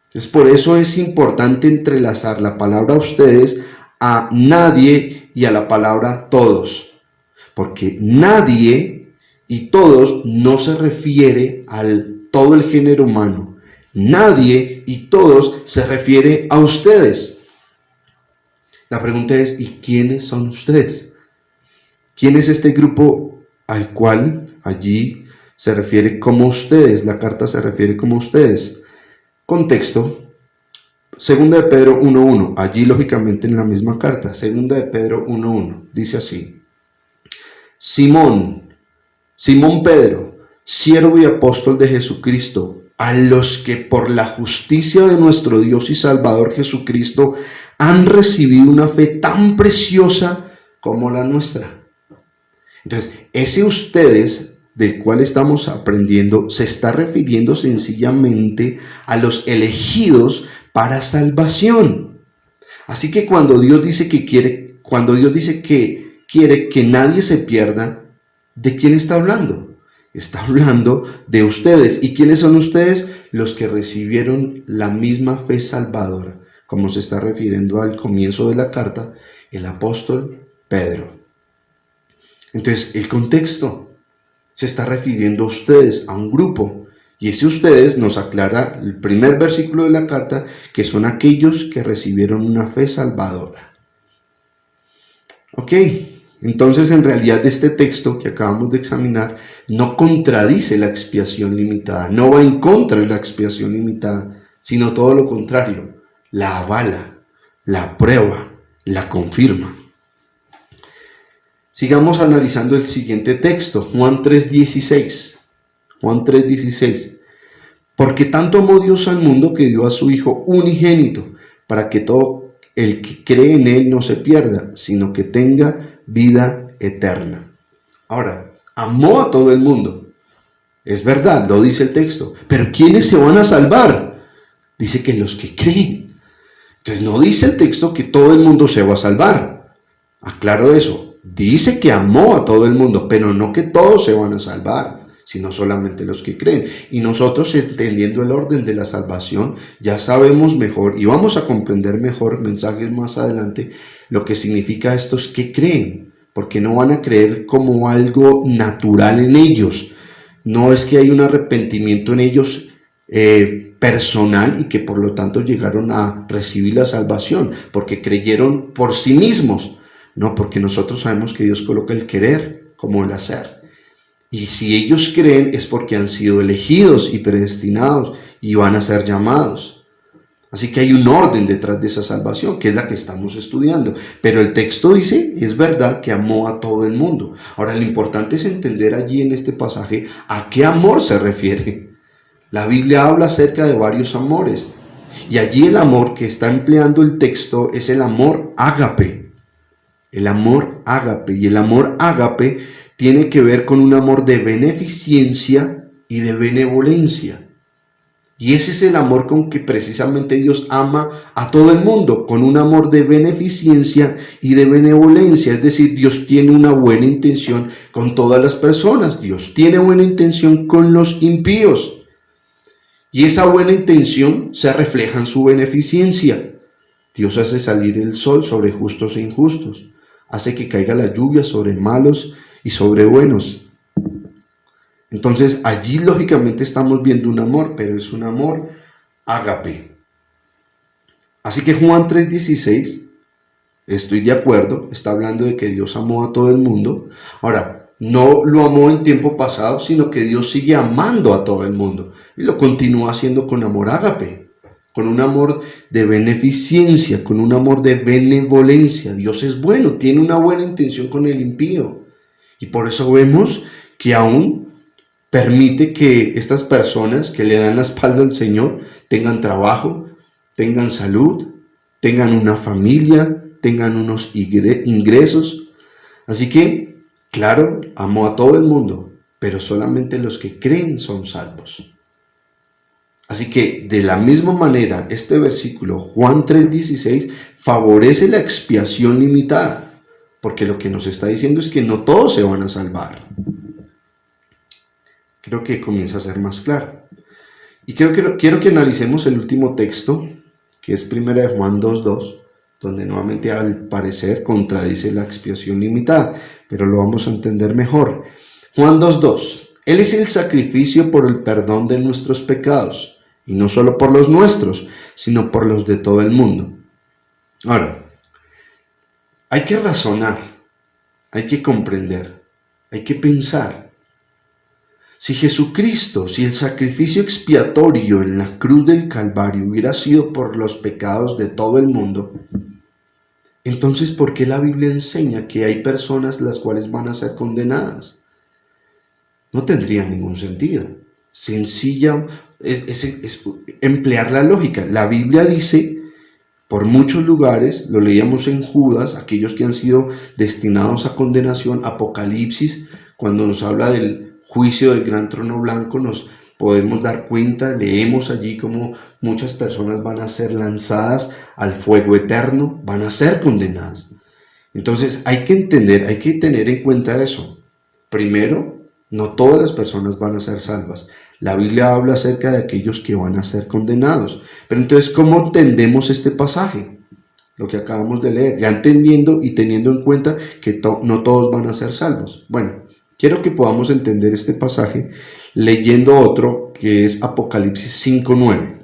Entonces, por eso es importante entrelazar la palabra ustedes a nadie y a la palabra todos, porque nadie y todos no se refiere al todo el género humano. Nadie y todos se refiere a ustedes. La pregunta es, ¿y quiénes son ustedes? ¿Quién es este grupo al cual allí se refiere como ustedes? La carta se refiere como ustedes. Contexto. Segunda de Pedro 1.1, allí lógicamente en la misma carta, Segunda de Pedro 1.1, dice así: Simón Pedro, siervo y apóstol de Jesucristo, a los que por la justicia de nuestro Dios y Salvador Jesucristo han recibido una fe tan preciosa como la nuestra. Entonces, ese ustedes del cual estamos aprendiendo se está refiriendo sencillamente a los elegidos para salvación. Así que cuando Dios dice que quiere que nadie se pierda, ¿de quién está hablando? Está hablando de ustedes. ¿Y quiénes son ustedes? Los que recibieron la misma fe salvadora, como se está refiriendo al comienzo de la carta el apóstol Pedro. Entonces, el contexto se está refiriendo a ustedes, a un grupo. Y ese ustedes nos aclara el primer versículo de la carta, que son aquellos que recibieron una fe salvadora. Ok, entonces en realidad este texto que acabamos de examinar no contradice la expiación limitada, no va en contra de la expiación limitada, sino todo lo contrario, la avala, la aprueba, la confirma. Sigamos analizando el siguiente texto, Juan 3.16. Juan 3.16. Porque tanto amó Dios al mundo que dio a su Hijo unigénito, para que todo el que cree en Él no se pierda, sino que tenga vida eterna. Ahora, amó a todo el mundo. Es verdad, lo dice el texto. Pero ¿quiénes se van a salvar? Dice que los que creen. Entonces no dice el texto que todo el mundo se va a salvar. Aclaro eso. Dice que amó a todo el mundo, pero no que todos se van a salvar, sino solamente los que creen. Y nosotros, entendiendo el orden de la salvación, ya sabemos mejor y vamos a comprender mejor mensajes más adelante lo que significa estos que creen, porque no van a creer como algo natural en ellos. No es que hay un arrepentimiento en ellos personal y que por lo tanto llegaron a recibir la salvación, porque creyeron por sí mismos. No, porque nosotros sabemos que Dios coloca el querer como el hacer. Y si ellos creen es porque han sido elegidos y predestinados y van a ser llamados. Así que hay un orden detrás de esa salvación, que es la que estamos estudiando. Pero el texto dice, es verdad que amó a todo el mundo. Ahora, lo importante es entender allí en este pasaje a qué amor se refiere. La Biblia habla acerca de varios amores. Y allí el amor que está empleando el texto es el amor ágape. El amor ágape. Y el amor ágape tiene que ver con un amor de beneficencia y de benevolencia. Y ese es el amor con que precisamente Dios ama a todo el mundo, con un amor de beneficencia y de benevolencia. Es decir, Dios tiene una buena intención con todas las personas. Dios tiene buena intención con los impíos. Y esa buena intención se refleja en su beneficencia. Dios hace salir el sol sobre justos e injustos. Hace que caiga la lluvia sobre malos y sobre buenos. Entonces allí lógicamente estamos viendo un amor, pero es un amor ágape. Así que Juan 3.16, estoy de acuerdo, está hablando de que Dios amó a todo el mundo. Ahora, no lo amó en tiempo pasado, sino que Dios sigue amando a todo el mundo. Y lo continúa haciendo con amor ágape, con un amor de beneficencia, con un amor de benevolencia. Dios es bueno, tiene una buena intención con el impío. Y por eso vemos que aún permite que estas personas que le dan la espalda al Señor tengan trabajo, tengan salud, tengan una familia, tengan unos ingresos. Así que, claro, amó a todo el mundo, pero solamente los que creen son salvos. Así que, de la misma manera, este versículo, Juan 3.16, favorece la expiación limitada, porque lo que nos está diciendo es que no todos se van a salvar. Creo que comienza a ser más claro. Y quiero que analicemos el último texto, que es 1 Juan 2.2, donde nuevamente al parecer contradice la expiación limitada, pero lo vamos a entender mejor. Juan 2:2. Él es el sacrificio por el perdón de nuestros pecados, y no solo por los nuestros, sino por los de todo el mundo. Ahora, hay que razonar, hay que comprender, hay que pensar. Si Jesucristo, si el sacrificio expiatorio en la cruz del Calvario hubiera sido por los pecados de todo el mundo, entonces ¿por qué la Biblia enseña que hay personas las cuales van a ser condenadas? No tendría ningún sentido. Sencilla es emplear la lógica. La Biblia dice, por muchos lugares, lo leíamos en Judas, aquellos que han sido destinados a condenación, Apocalipsis, cuando nos habla del juicio del gran trono blanco, nos podemos dar cuenta, leemos allí cómo muchas personas van a ser lanzadas al fuego eterno, van a ser condenadas. Entonces hay que entender, hay que tener en cuenta eso. Primero, no todas las personas van a ser salvas. La Biblia habla acerca de aquellos que van a ser condenados. Pero entonces, ¿cómo entendemos este pasaje? Lo que acabamos de leer, ya entendiendo y teniendo en cuenta que no todos van a ser salvos. Bueno, quiero que podamos entender este pasaje leyendo otro que es Apocalipsis 5:9.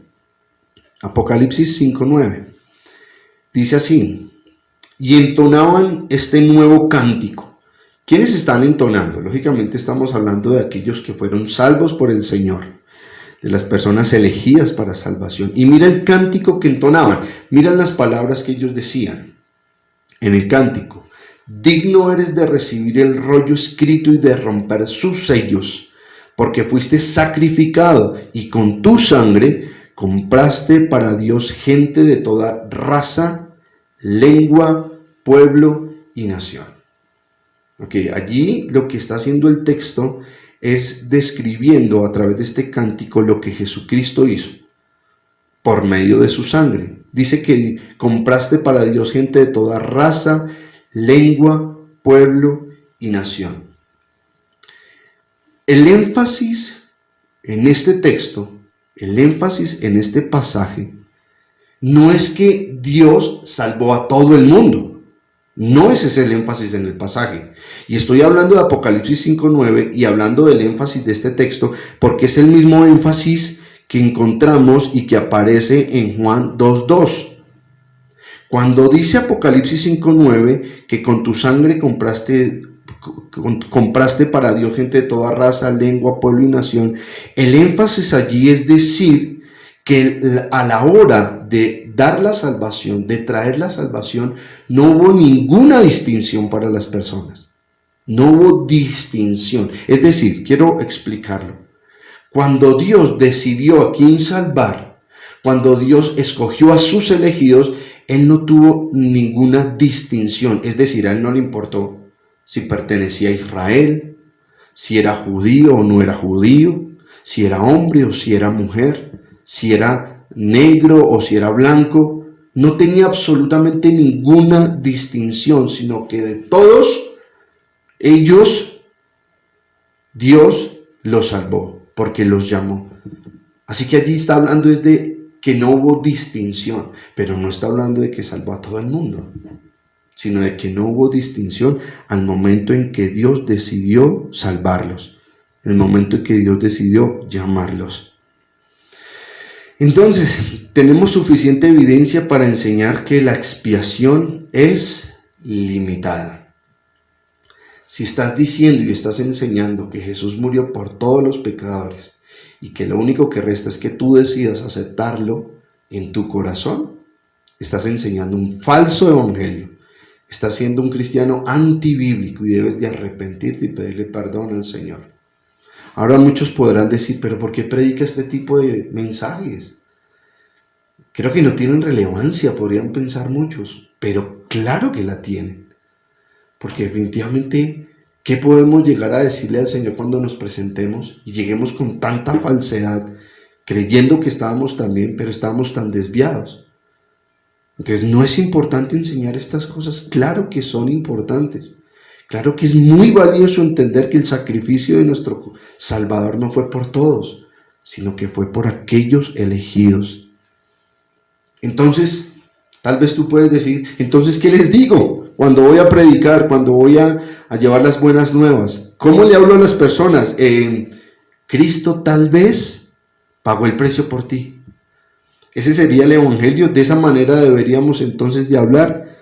Apocalipsis 5:9. Dice así: y entonaban este nuevo cántico. ¿Quiénes están entonando? Lógicamente estamos hablando de aquellos que fueron salvos por el Señor, de las personas elegidas para salvación. Y mira el cántico que entonaban, mira las palabras que ellos decían en el cántico. Digno eres de recibir el rollo escrito y de romper sus sellos, porque fuiste sacrificado y con tu sangre compraste para Dios gente de toda raza, lengua, pueblo y nación. Allí lo que está haciendo el texto es describiendo a través de este cántico lo que Jesucristo hizo por medio de su sangre. Dice que compraste para Dios gente de toda raza, lengua, pueblo y nación. El énfasis en este texto, el énfasis en este pasaje, no es que Dios salvó a todo el mundo. No ese es el énfasis en el pasaje. Y estoy hablando de Apocalipsis 5:9 y hablando del énfasis de este texto porque es el mismo énfasis que encontramos y que aparece en Juan 2:2. Cuando dice Apocalipsis 5:9 que con tu sangre compraste para Dios gente de toda raza, lengua, pueblo y nación, el énfasis allí es decir que a la hora de dar la salvación, de traer la salvación, no hubo ninguna distinción para las personas. No hubo distinción. Es decir, quiero explicarlo. Cuando Dios decidió a quién salvar, cuando Dios escogió a sus elegidos, Él no tuvo ninguna distinción. Es decir, a Él no le importó si pertenecía a Israel, si era judío o no era judío, si era hombre o si era mujer, si era negro o si era blanco. No tenía absolutamente ninguna distinción, sino que de todos ellos Dios los salvó porque los llamó. Así que allí está hablando es de que no hubo distinción, pero no está hablando de que salvó a todo el mundo, sino de que no hubo distinción al momento en que Dios decidió salvarlos, en el momento en que Dios decidió llamarlos. Entonces, tenemos suficiente evidencia para enseñar que la expiación es limitada. Si estás diciendo y estás enseñando que Jesús murió por todos los pecadores y que lo único que resta es que tú decidas aceptarlo en tu corazón, estás enseñando un falso evangelio. Estás siendo un cristiano antibíblico y debes de arrepentirte y pedirle perdón al Señor. Ahora muchos podrán decir, pero ¿por qué predica este tipo de mensajes? Creo que no tienen relevancia, podrían pensar muchos, pero claro que la tienen. Porque definitivamente, ¿qué podemos llegar a decirle al Señor cuando nos presentemos y lleguemos con tanta falsedad, creyendo que estábamos tan bien, pero estábamos tan desviados? Entonces, ¿no es importante enseñar estas cosas? Claro que son importantes. Claro que es muy valioso entender que el sacrificio de nuestro Salvador no fue por todos, sino que fue por aquellos elegidos. Entonces, Tal vez tú puedes decir, entonces, ¿qué les digo? Cuando voy a predicar, cuando voy a llevar las buenas nuevas, ¿cómo le hablo a las personas? Cristo tal vez pagó el precio por ti. Ese sería el evangelio. De esa manera deberíamos entonces de hablar.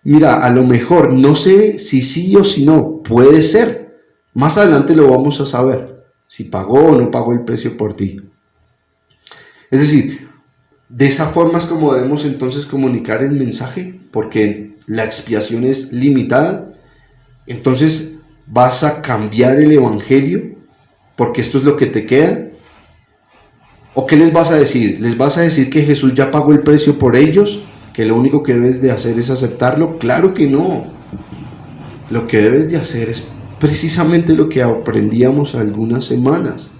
Mira, a lo mejor, no sé si sí o si no, puede ser. Más adelante lo vamos a saber, si pagó o no pagó el precio por ti. Es decir, de esa forma es como debemos entonces comunicar el mensaje, porque la expiación es limitada. Entonces vas a cambiar el evangelio, porque esto es lo que te queda. ¿O qué les vas a decir? ¿Les vas a decir que Jesús ya pagó el precio por ellos? ¿Que lo único que debes de hacer es aceptarlo? Claro que no. Lo que debes de hacer es precisamente lo que aprendíamos algunas semanas.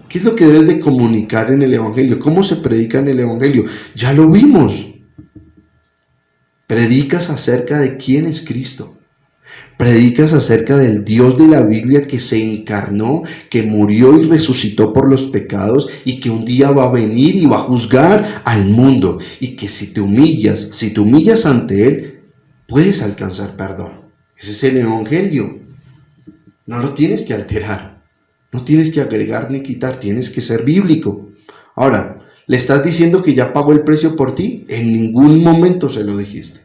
¿Qué es lo que debes de comunicar en el evangelio? ¿Cómo se predica en el evangelio? Ya lo vimos. Predicas acerca de quién es Cristo. Predicas acerca del Dios de la Biblia que se encarnó, que murió y resucitó por los pecados y que un día va a venir y va a juzgar al mundo. Y que si te humillas ante Él, puedes alcanzar perdón. Ese es el evangelio. No lo tienes que alterar. No tienes que agregar ni quitar. Tienes que ser bíblico. Ahora, ¿le estás diciendo que ya pagó el precio por ti? En ningún momento se lo dijiste.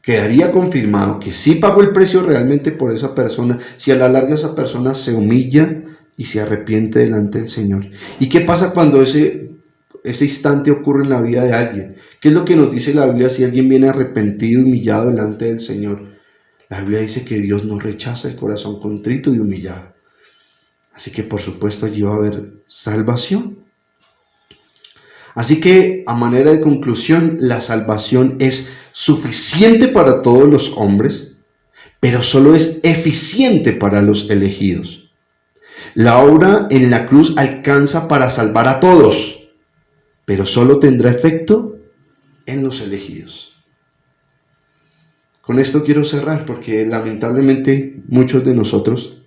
Quedaría confirmado que sí pagó el precio realmente por esa persona, si a la larga esa persona se humilla y se arrepiente delante del Señor. ¿Y qué pasa cuando ese instante ocurre en la vida de alguien? ¿Qué es lo que nos dice la Biblia si alguien viene arrepentido y humillado delante del Señor? La Biblia dice que Dios no rechaza el corazón contrito y humillado. Así que por supuesto allí va a haber salvación. Así que a manera de conclusión, la salvación es suficiente para todos los hombres, pero solo es eficiente para los elegidos. La obra en la cruz alcanza para salvar a todos, pero solo tendrá efecto en los elegidos. Con esto quiero cerrar porque lamentablemente muchos de nosotros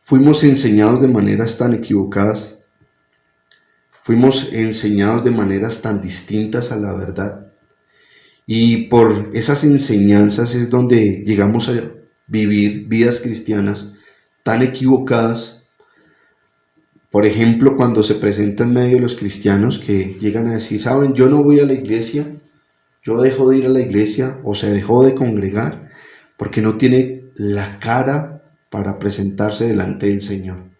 fuimos enseñados de maneras tan equivocadas. Fuimos enseñados de maneras tan distintas a la verdad. Y por esas enseñanzas es donde llegamos a vivir vidas cristianas tan equivocadas. Por ejemplo, cuando se presenta en medio de los cristianos que llegan a decir, ¿saben? Yo no voy a la iglesia, yo dejo de ir a la iglesia o se dejó de congregar porque no tiene la cara para presentarse delante del Señor.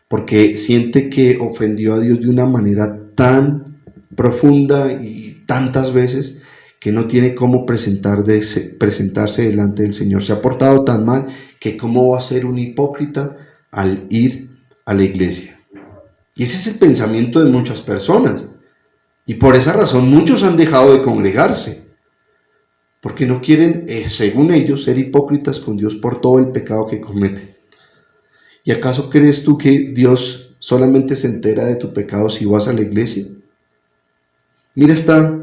Porque siente que ofendió a Dios de una manera tan profunda y tantas veces que no tiene cómo presentarse delante del Señor. Se ha portado tan mal que cómo va a ser un hipócrita al ir a la iglesia. Y ese es el pensamiento de muchas personas. Y por esa razón muchos han dejado de congregarse. Porque no quieren, según ellos, ser hipócritas con Dios por todo el pecado que cometen. ¿Y acaso crees tú que Dios solamente se entera de tu pecado si vas a la iglesia? Mira esta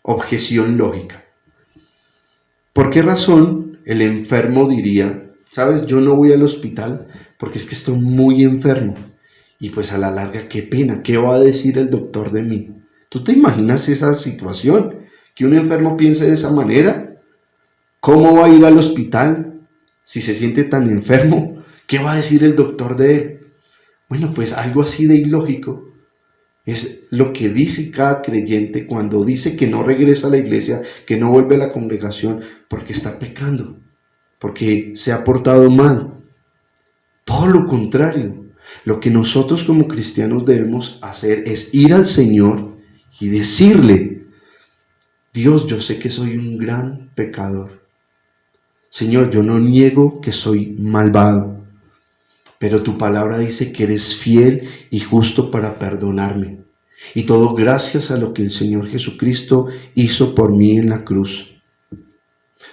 objeción lógica. ¿Por qué razón el enfermo diría, sabes, yo no voy al hospital porque es que estoy muy enfermo? Y pues a la larga, qué pena, ¿qué va a decir el doctor de mí? ¿Tú te imaginas esa situación? ¿Que un enfermo piense de esa manera? ¿Cómo va a ir al hospital si se siente tan enfermo? ¿Qué va a decir el doctor de él? Bueno, pues algo así de ilógico es lo que dice cada creyente cuando dice que no regresa a la iglesia, que no vuelve a la congregación porque está pecando, porque se ha portado mal. Todo lo contrario, lo que nosotros como cristianos debemos hacer es ir al Señor y decirle, Dios, yo sé que soy un gran pecador. Señor, yo no niego que soy malvado. Pero tu palabra dice que eres fiel y justo para perdonarme. Y todo gracias a lo que el Señor Jesucristo hizo por mí en la cruz.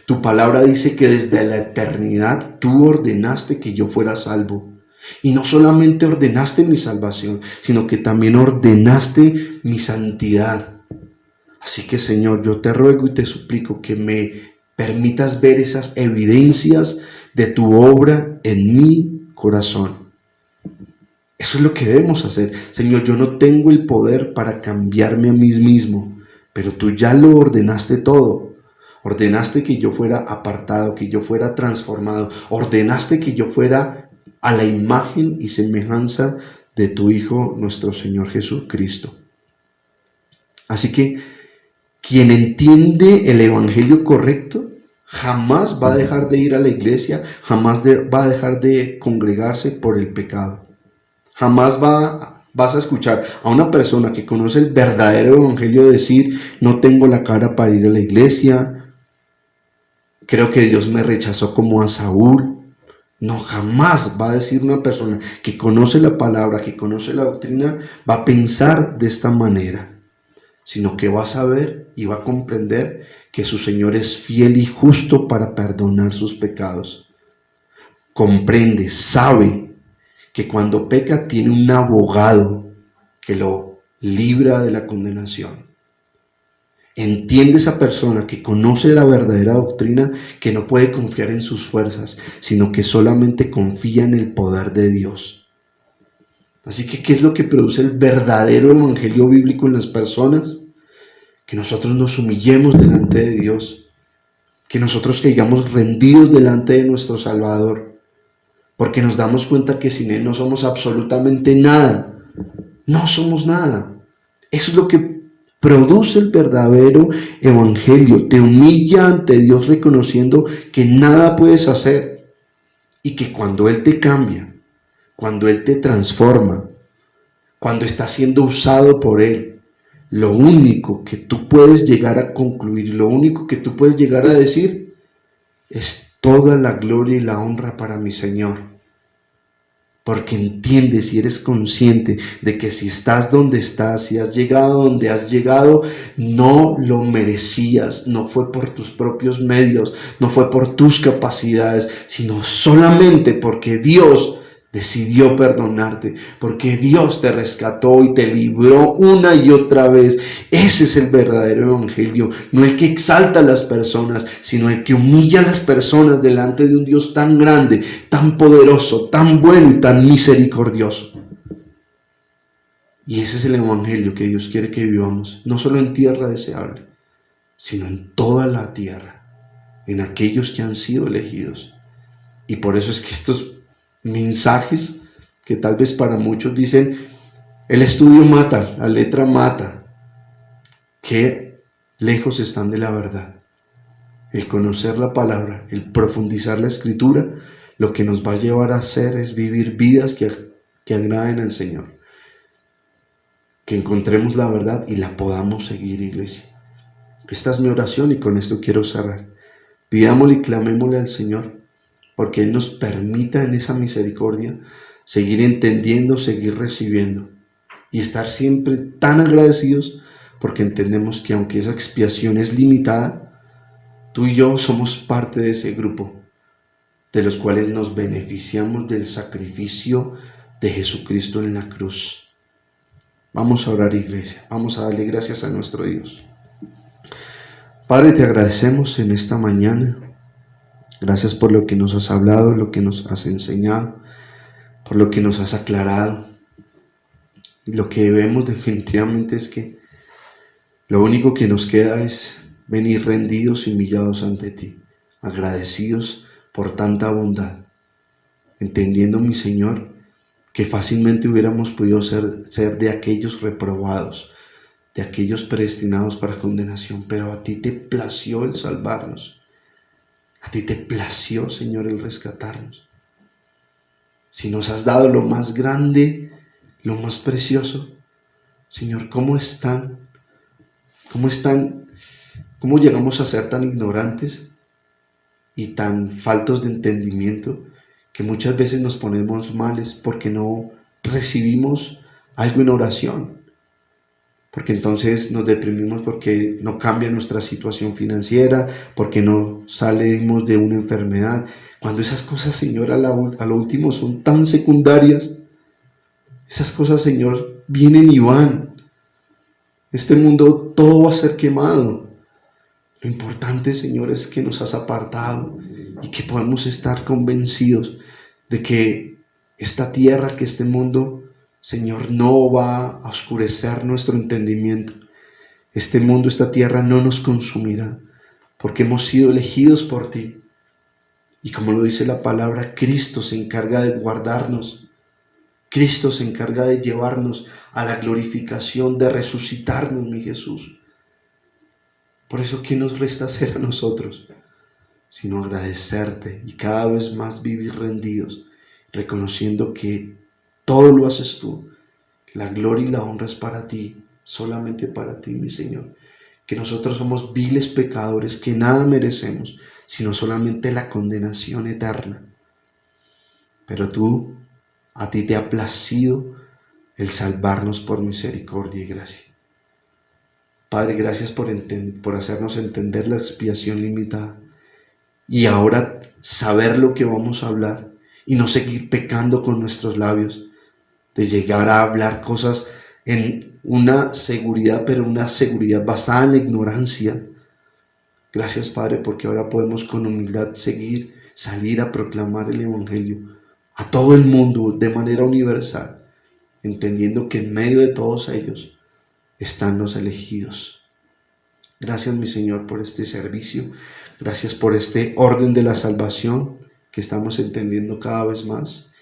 Tu palabra dice que desde la eternidad tú ordenaste que yo fuera salvo. Y no solamente ordenaste mi salvación, sino que también ordenaste mi santidad. Así que, Señor, yo te ruego y te suplico que me permitas ver esas evidencias de tu obra en mi corazón. Eso es lo que debemos hacer. Señor, yo no tengo el poder para cambiarme a mí mismo, pero tú ya lo ordenaste todo. Ordenaste que yo fuera apartado, que yo fuera transformado. Ordenaste que yo fuera a la imagen y semejanza de tu Hijo, nuestro Señor Jesucristo. Así que quien entiende el evangelio correcto jamás va a dejar de ir a la iglesia, jamás va a dejar de congregarse por el pecado. Jamás vas a escuchar a una persona que conoce el verdadero evangelio decir: no tengo la cara para ir a la iglesia, creo que Dios me rechazó como a Saúl. No, jamás va a decir una persona que conoce la palabra, que conoce la doctrina, va a pensar de esta manera, sino que va a saber y va a comprender que su Señor es fiel y justo para perdonar sus pecados. Comprende, sabe que cuando peca tiene un abogado que lo libra de la condenación. Entiende esa persona que conoce la verdadera doctrina, que no puede confiar en sus fuerzas, sino que solamente confía en el poder de Dios. Así que, ¿qué es lo que produce el verdadero evangelio bíblico en las personas? Que nosotros nos humillemos delante de Dios, que nosotros caigamos rendidos delante de nuestro Salvador, porque nos damos cuenta que sin Él no somos absolutamente nada, no somos nada. Eso es lo que produce el verdadero evangelio, te humilla ante Dios reconociendo que nada puedes hacer y que cuando Él te cambia, cuando Él te transforma, cuando estás siendo usado por Él, lo único que tú puedes llegar a concluir, lo único que tú puedes llegar a decir es: toda la gloria y la honra para mi Señor. Porque entiendes y eres consciente de que si estás donde estás, si has llegado donde has llegado, no lo merecías, no fue por tus propios medios, no fue por tus capacidades, sino solamente porque Dios decidió perdonarte, porque Dios te rescató y te libró una y otra vez. Ese es el verdadero evangelio, no el que exalta a las personas, sino el que humilla a las personas delante de un Dios tan grande, tan poderoso, tan bueno y tan misericordioso. Y ese es el evangelio que Dios quiere que vivamos, no solo en tierra deseable, sino en toda la tierra, en aquellos que han sido elegidos. Y por eso es que estos mensajes que tal vez para muchos dicen: el estudio mata, la letra mata, que lejos están de la verdad. El conocer la palabra, el profundizar la escritura, lo que nos va a llevar a hacer es vivir vidas que agraden al Señor, que encontremos la verdad y la podamos seguir, iglesia. Esta es mi oración y con esto quiero cerrar. Pidámosle y clamémosle al Señor porque Él nos permita en esa misericordia seguir entendiendo, seguir recibiendo y estar siempre tan agradecidos, porque entendemos que aunque esa expiación es limitada, tú y yo somos parte de ese grupo, de los cuales nos beneficiamos del sacrificio de Jesucristo en la cruz. Vamos a orar, iglesia, vamos a darle gracias a nuestro Dios. Padre, te agradecemos en esta mañana. Gracias por lo que nos has hablado, lo que nos has enseñado, por lo que nos has aclarado. Y lo que vemos definitivamente es que lo único que nos queda es venir rendidos y humillados ante ti, agradecidos por tanta bondad, entendiendo, mi Señor, que fácilmente hubiéramos podido ser de aquellos reprobados, de aquellos predestinados para condenación, pero a ti te plació el salvarnos. A ti te plació, Señor, el rescatarnos. Si nos has dado lo más grande, lo más precioso, Señor, ¿cómo llegamos a ser tan ignorantes y tan faltos de entendimiento que muchas veces nos ponemos males porque no recibimos algo en oración? Porque entonces nos deprimimos porque no cambia nuestra situación financiera, porque no salimos de una enfermedad. Cuando esas cosas, Señor, a lo último son tan secundarias. Esas cosas, Señor, vienen y van. Este mundo todo va a ser quemado. Lo importante, Señor, es que nos has apartado y que podemos estar convencidos de que esta tierra, que este mundo Señor, no va a oscurecer nuestro entendimiento. Este mundo, esta tierra no nos consumirá, porque hemos sido elegidos por ti. Y como lo dice la palabra, Cristo se encarga de guardarnos. Cristo se encarga de llevarnos a la glorificación, de resucitarnos, mi Jesús. Por eso, ¿qué nos resta hacer a nosotros? Sino agradecerte y cada vez más vivir rendidos, reconociendo que todo lo haces tú, que la gloria y la honra es para ti, solamente para ti, mi Señor. Que nosotros somos viles pecadores que nada merecemos, sino solamente la condenación eterna. Pero tú, a ti te ha placido el salvarnos por misericordia y gracia. Padre, gracias por hacernos entender la expiación limitada y ahora saber lo que vamos a hablar y no seguir pecando con nuestros labios, de llegar a hablar cosas en una seguridad, pero una seguridad basada en la ignorancia. Gracias, Padre, porque ahora podemos con humildad salir a proclamar el Evangelio a todo el mundo de manera universal, entendiendo que en medio de todos ellos están los elegidos. Gracias, mi Señor, por este servicio. Gracias por este orden de la salvación que estamos entendiendo cada vez más.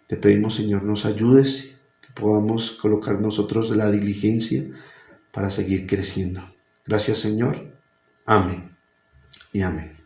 Te pedimos, Señor, nos ayudes, que podamos colocar nosotros la diligencia para seguir creciendo. Gracias, Señor. Amén y amén.